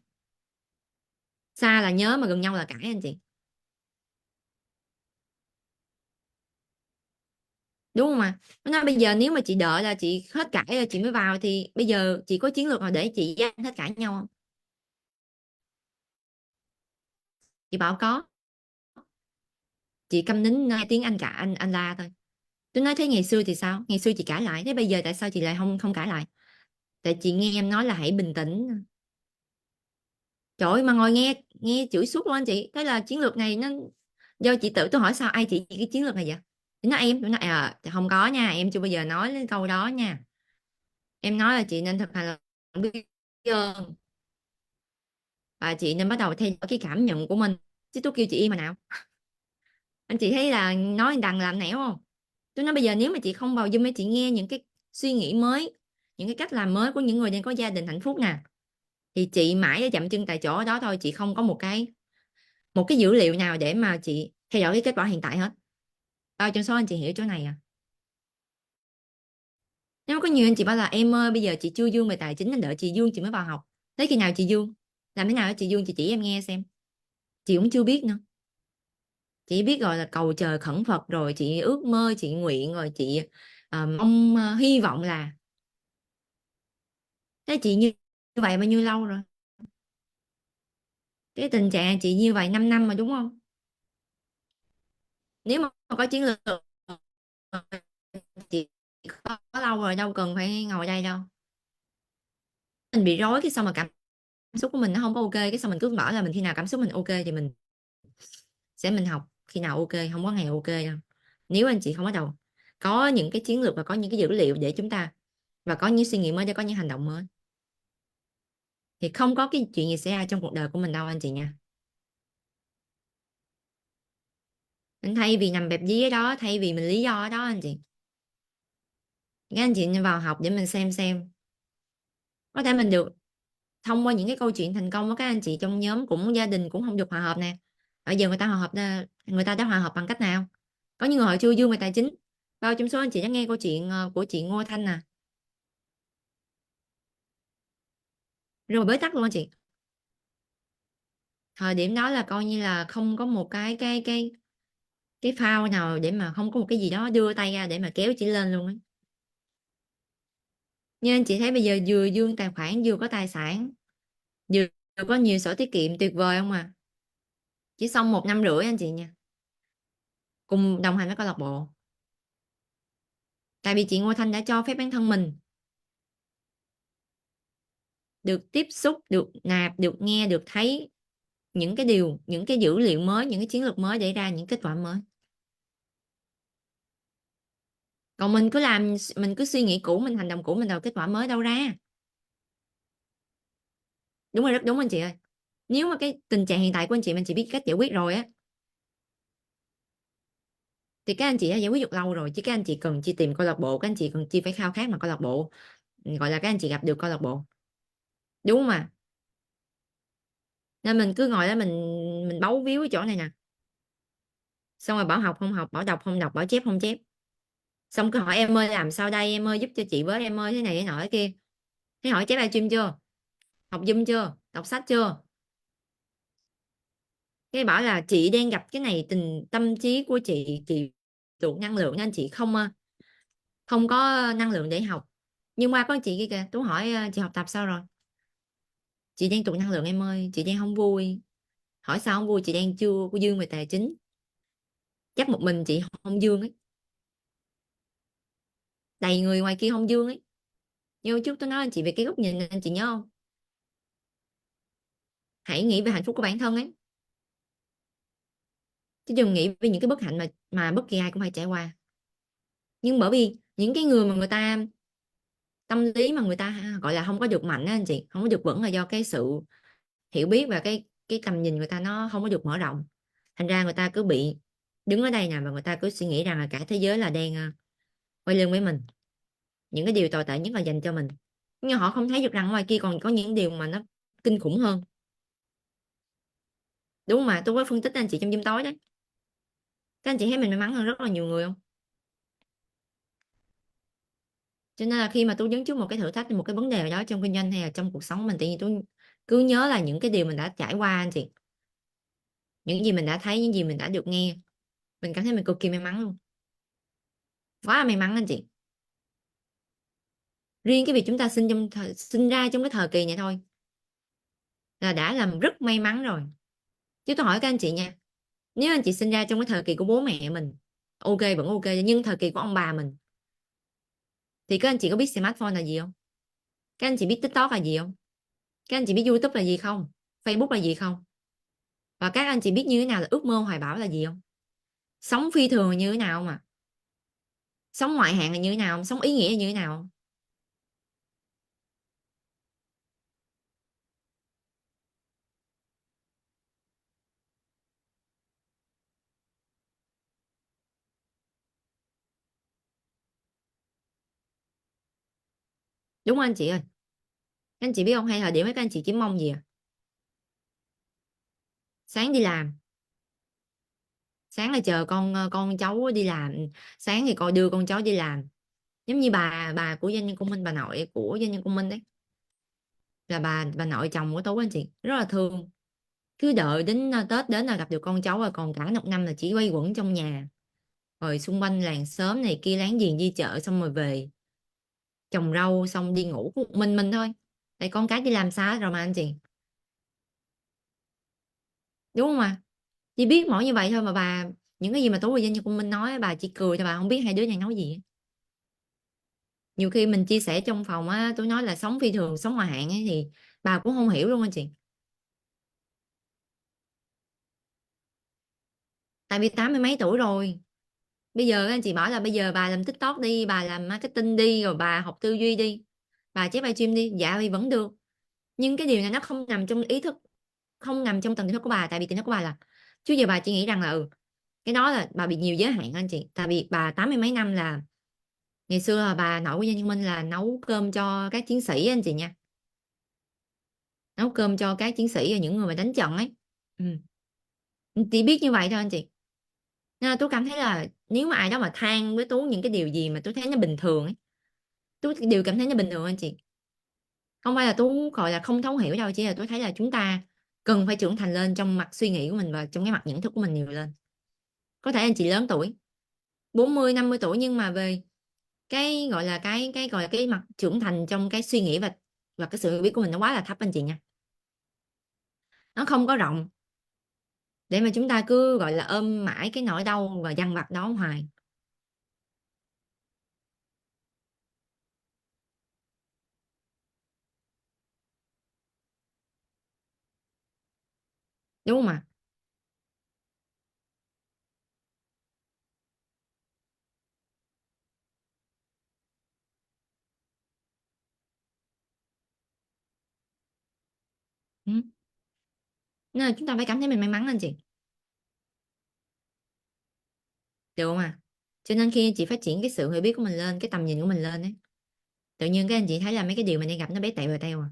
xa là nhớ mà gần nhau là cãi anh chị, đúng không ạ? Nó nói bây giờ nếu mà chị đợi là chị hết cãi rồi chị mới vào, thì bây giờ chị có chiến lược nào để chị với anh hết cãi nhau không? Chị bảo có. Chị câm nín nghe tiếng anh cả anh la thôi. Tôi nói thế ngày xưa thì sao? Ngày xưa chị cãi lại, thế bây giờ tại sao chị lại không không cãi lại? Tại chị nghe em nói là hãy bình tĩnh. Trời ơi, mà ngồi nghe nghe chửi suốt luôn anh chị. Thế là chiến lược này nó do chị tự. Tôi hỏi sao ai chị cái chiến lược này vậy? Chị nói em, tôi nói không có nha, em chưa bao giờ nói cái câu đó nha. Em nói là chị nên thực hành là biết ơn. và chị nên bắt đầu theo dõi cái cảm nhận của mình, chứ tôi kêu chị im mà nào. Anh chị thấy là nói đằng làm nẻo không? Tôi nói bây giờ nếu mà chị không vào Zoom ấy, chị nghe những cái suy nghĩ mới, những cái cách làm mới của những người đang có gia đình hạnh phúc nè, thì chị mãi dậm chân tại chỗ đó thôi, chị không có một cái dữ liệu nào để mà chị theo dõi cái kết quả hiện tại hết. Bao trong số anh chị hiểu chỗ này à? Nếu có nhiều anh chị bảo là em ơi bây giờ chị chưa dương về tài chính nên đợi chị dương chị mới vào học. Thế khi nào chị dương? Làm thế nào để chị dương, chị chỉ em nghe xem. Chị cũng chưa biết nữa. Chị biết gọi là cầu trời khẩn Phật, rồi chị ước mơ, chị nguyện, rồi chị mong hy vọng là. Thế chị như vậy bao nhiêu lâu rồi? Cái tình trạng chị như vậy 5 năm mà đúng không? Nếu mà có chiến lược chị có lâu rồi, đâu cần phải ngồi đây đâu. Mình bị rối cái xong mà cảm xúc của mình nó không có ok, cái xong mình cứ bảo là mình khi nào cảm xúc mình ok thì mình học khi nào ok, không có ngày ok đâu. Nếu anh chị không bắt đầu có những cái chiến lược và có những cái dữ liệu để chúng ta, và có những suy nghĩ mới để có những hành động mới, thì không có cái chuyện gì xảy ra trong cuộc đời của mình đâu anh chị nha. Anh thay vì nằm bẹp dí ở đó, thay vì mình lý do ở đó anh chị, các anh chị nên vào học để mình xem có thể mình được thông qua những cái câu chuyện thành công của các anh chị trong nhóm, cũng gia đình cũng không được hòa hợp nè. Bây giờ người ta hòa hợp, người ta đã hòa hợp bằng cách nào? Có những người họ chưa dương về tài chính. Bao trong số anh chị đã nghe câu chuyện của chị Ngô Thanh nè, rồi bế tắc luôn anh chị. Thời điểm đó là coi như là không có một cái phao nào để mà, không có một cái gì đó đưa tay ra để mà kéo chị lên luôn ấy. Nhưng anh chị thấy bây giờ vừa dương tài khoản, vừa có tài sản, vừa có nhiều sổ tiết kiệm, tuyệt vời không à? Chỉ xong 1 năm rưỡi anh chị nha, cùng đồng hành với câu lạc bộ. Tại vì chị Ngô Thanh đã cho phép bản thân mình được tiếp xúc, được nạp, được nghe, được thấy những cái điều, những cái dữ liệu mới, những cái chiến lược mới để ra những kết quả mới. Còn mình cứ làm, mình cứ suy nghĩ cũ, mình hành động cũ, mình đâu kết quả mới đâu ra. Đúng rồi, rất đúng anh chị ơi. Nếu mà cái tình trạng hiện tại của anh chị biết cách giải quyết rồi á, thì các anh chị đã giải quyết được lâu rồi, chứ các anh chị cần chi tìm câu lạc bộ, các anh chị cần chi phải khao khát mà câu lạc bộ, gọi là các anh chị gặp được câu lạc bộ, đúng không ạ? Nên mình cứ ngồi đó mình bấu víu cái chỗ này nè, xong rồi bảo học không học, bảo đọc không đọc, bảo chép không chép, xong cứ hỏi em ơi làm sao đây, em ơi giúp cho chị với, em ơi thế này thế nọ thế kia. Thế hỏi chép livestream chưa, học Zoom chưa, đọc sách chưa? Cái bảo là chị đang gặp cái này, tâm trí của chị tụt năng lượng nên chị không có năng lượng để học. Nhưng qua có chị kia kìa, tôi hỏi chị học tập sao rồi? Chị đang tụt năng lượng em ơi, chị đang không vui. Hỏi sao không vui? Chị đang chưa có dương về tài chính, chắc một mình chị không dương ấy, đầy người ngoài kia không dương ấy. Như trước tôi nói anh chị về cái góc nhìn, anh chị nhớ không? Hãy nghĩ về hạnh phúc của bản thân ấy, chứ đừng nghĩ về những cái bất hạnh mà bất kỳ ai cũng phải trải qua. Nhưng bởi vì những cái người mà người ta tâm lý mà người ta gọi là không có được mạnh á anh chị, không có được vững, là do cái sự hiểu biết và cái tầm nhìn người ta nó không có được mở rộng. Thành ra người ta cứ bị đứng ở đây nè, và người ta cứ suy nghĩ rằng là cả thế giới là đang quay lưng với mình, những cái điều tồi tệ nhất là dành cho mình. Nhưng họ không thấy được rằng ngoài kia còn có những điều mà nó kinh khủng hơn. Đúng không? Mà tôi có phân tích anh chị trong Zoom tối đấy, các anh chị thấy mình may mắn hơn rất là nhiều người không? Cho nên là khi mà tôi đứng trước một cái thử thách, một cái vấn đề nào đó trong kinh doanh hay là trong cuộc sống của mình, tự nhiên tôi cứ nhớ là những cái điều mình đã trải qua anh chị, những gì mình đã thấy, những gì mình đã được nghe, mình cảm thấy mình cực kỳ may mắn luôn, quá là may mắn anh chị. Riêng cái việc chúng ta sinh ra trong cái thời kỳ này thôi là đã làm rất may mắn rồi. Chứ tôi hỏi các anh chị nha, nếu anh chị sinh ra trong cái thời kỳ của bố mẹ mình, ok vẫn ok, nhưng thời kỳ của ông bà mình thì các anh chị có biết smartphone là gì không? Các anh chị biết TikTok là gì không? Các anh chị biết YouTube là gì không? Facebook là gì không? Và các anh chị biết như thế nào là ước mơ hoài bão là gì không? Sống phi thường là như thế nào mà? Sống ngoại hạng là như thế nào không? Sống ý nghĩa là như thế nào không? Đúng không anh chị ơi? Các anh chị biết không, hay thời điểm ấy các anh chị chỉ mong gì à? Sáng đi làm, sáng là chờ con cháu đi làm, sáng thì coi đưa con cháu đi làm. Giống như bà của doanh nhân công minh, bà nội của doanh nhân công minh đấy, là bà nội chồng của Tú anh chị, rất là thương. Cứ đợi đến Tết đến là gặp được con cháu, rồi còn cả một năm là chỉ quay quẩn trong nhà, rồi xung quanh làng xóm này kia láng giềng đi chợ, xong rồi về trồng rau, xong đi ngủ một mình thôi, tại con cái đi làm xa rồi mà anh chị, đúng không ạ? Chỉ biết mỗi như vậy thôi mà bà, những cái gì mà Tú và Doanh như của mình nói bà chỉ cười thôi, bà không biết hai đứa này nói gì. Nhiều khi mình chia sẻ trong phòng á, tôi nói là sống phi thường sống hòa hạn ấy, thì bà cũng không hiểu luôn anh chị. Tại vì 80 mấy tuổi rồi, bây giờ anh chị bảo là bây giờ bà làm TikTok đi, bà làm marketing đi, rồi bà học tư duy đi, bà chép livestream đi, dạ thì vẫn được, nhưng cái điều này nó không nằm trong ý thức, không nằm trong tầng tiềm thức của bà. Tại vì tiềm thức của bà là trước giờ bà chỉ nghĩ rằng là cái đó là bà bị nhiều giới hạn anh chị. Tại vì bà 80 mấy năm là ngày xưa là bà nội của Giang Nhân Minh là nấu cơm cho các chiến sĩ anh chị nha, nấu cơm cho các chiến sĩ và những người mà đánh trận ấy. Ừ. Chỉ biết như vậy thôi anh chị. Nên là tôi cảm thấy là nếu mà ai đó mà than với Tú những cái điều gì mà tôi thấy nó bình thường ấy, tôi đều cảm thấy nó bình thường anh chị. Không phải là Tú gọi là không thấu hiểu đâu, chỉ là tôi thấy là chúng ta cần phải trưởng thành lên trong mặt suy nghĩ của mình và trong cái mặt nhận thức của mình nhiều lên. Có thể anh chị lớn tuổi 40 50 tuổi, nhưng mà về cái gọi là cái gọi là cái mặt trưởng thành trong cái suy nghĩ và cái sự hiểu biết của mình nó quá là thấp anh chị nha. Nó không có rộng để mà chúng ta cứ gọi là ôm mãi cái nỗi đau và dằn vặt đó hoài. Đúng không ạ? Ừ. Nên là chúng ta phải cảm thấy mình may mắn anh chị, được không ạ? Cho nên khi chị phát triển cái sự hiểu biết của mình lên, cái tầm nhìn của mình lên ấy, tự nhiên cái anh chị thấy là mấy cái điều mình đang gặp nó bé tẹo bờ teo à.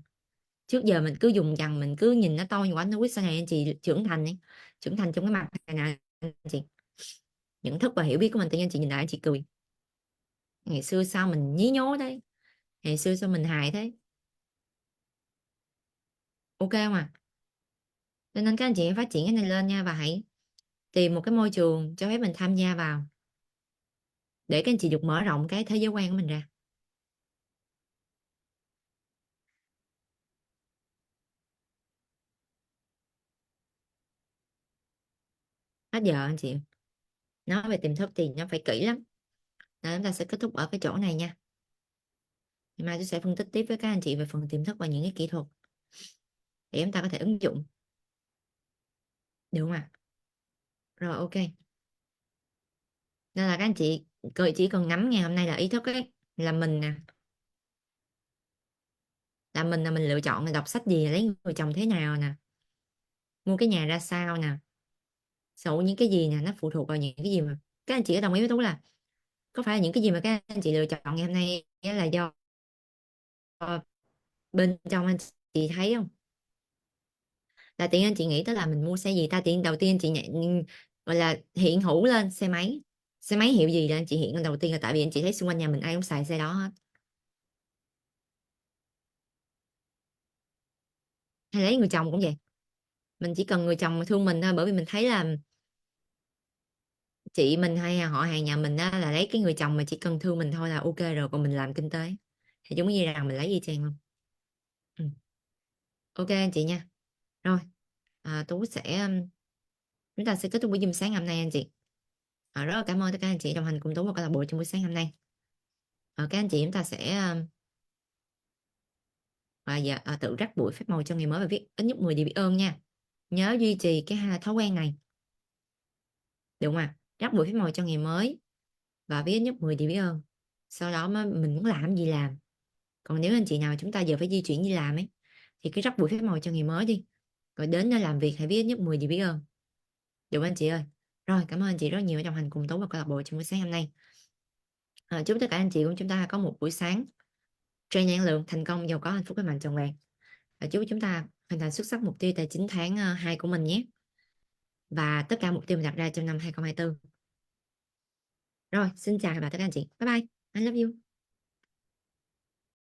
Trước giờ mình cứ dùng dằng, mình cứ nhìn nó to như quả, nó quyết sau này anh chị trưởng thành ấy, trưởng thành trong cái mặt này nè anh chị, nhận thức và hiểu biết của mình, tự nhiên anh chị nhìn lại anh chị cười, ngày xưa sao mình nhí nhố đấy, ngày xưa sao mình hài thế. Ok không ạ? Cho nên các anh chị hãy phát triển cái này lên nha, và hãy tìm một cái môi trường cho phép mình tham gia vào, để các anh chị được mở rộng cái thế giới quan của mình ra. Hết giờ anh chị, nói về tiềm thức thì nó phải kỹ lắm, nên chúng ta sẽ kết thúc ở cái chỗ này nha. Ngày mai tôi sẽ phân tích tiếp với các anh chị về phần tiềm thức và những cái kỹ thuật để chúng ta có thể ứng dụng, được không ạ? Rồi ok, nên là các anh chị chỉ cần nắm ngày hôm nay là ý thức ấy, là mình nè, là mình lựa chọn là đọc sách gì, lấy người chồng thế nào nè, mua cái nhà ra sao nè, sở hữu những cái gì nè, nó phụ thuộc vào những cái gì mà các anh chị có đồng ý với Tú là có phải là những cái gì mà các anh chị lựa chọn ngày hôm nay là do bên trong anh chị thấy không? Là tiện anh chị nghĩ tới là mình mua xe gì ta, tiện đầu tiên chị nhận gọi là hiện hữu lên xe máy hiệu gì là anh chị hiện lên đầu tiên, là tại vì anh chị thấy xung quanh nhà mình ai cũng xài xe đó hết. Hay lấy người chồng cũng vậy, mình chỉ cần người chồng mà thương mình thôi, bởi vì mình thấy là chị mình hay họ hàng nhà mình á, là lấy cái người chồng mà chỉ cần thương mình thôi là ok rồi, còn mình làm kinh tế thì giống như rằng mình lấy gì chàng luôn. Ừ. Ok anh chị nha. Rồi Tú sẽ chúng ta sẽ kết thúc buổi Zoom sáng hôm nay anh chị. Rất là cảm ơn tất cả anh chị đồng hành cùng Tú và câu lạc bộ trong buổi sáng hôm nay. Các anh chị chúng ta sẽ tự rắc bụi phép màu cho ngày mới và viết ít nhất 10 điều biết ơn nha. Nhớ duy trì cái thói quen này, được không ạ? Rắc bụi phép màu cho ngày mới và viết ít nhất 10 điều biết ơn. Sau đó mình muốn làm gì làm. Còn nếu anh chị nào chúng ta giờ phải di chuyển đi làm ấy, thì cứ rắc bụi phép màu cho ngày mới đi. Rồi đến nơi làm việc hãy viết ít nhất 10 điều biết ơn. Được không anh chị ơi? Rồi, cảm ơn anh chị rất nhiều đã đồng hành cùng Tú và câu lạc bộ trong buổi sáng hôm nay. Chúc tất cả anh chị của chúng ta có một buổi sáng truyền năng lượng, thành công, giàu có, hạnh phúc, khỏe mạnh, trọn vẹn. Và chúc chúng ta hoàn thành xuất sắc mục tiêu tài chính tháng 2 của mình nhé. Và tất cả mục tiêu mình đặt ra trong năm 2024. Rồi, xin chào và tất cả anh chị. Bye bye. I love you.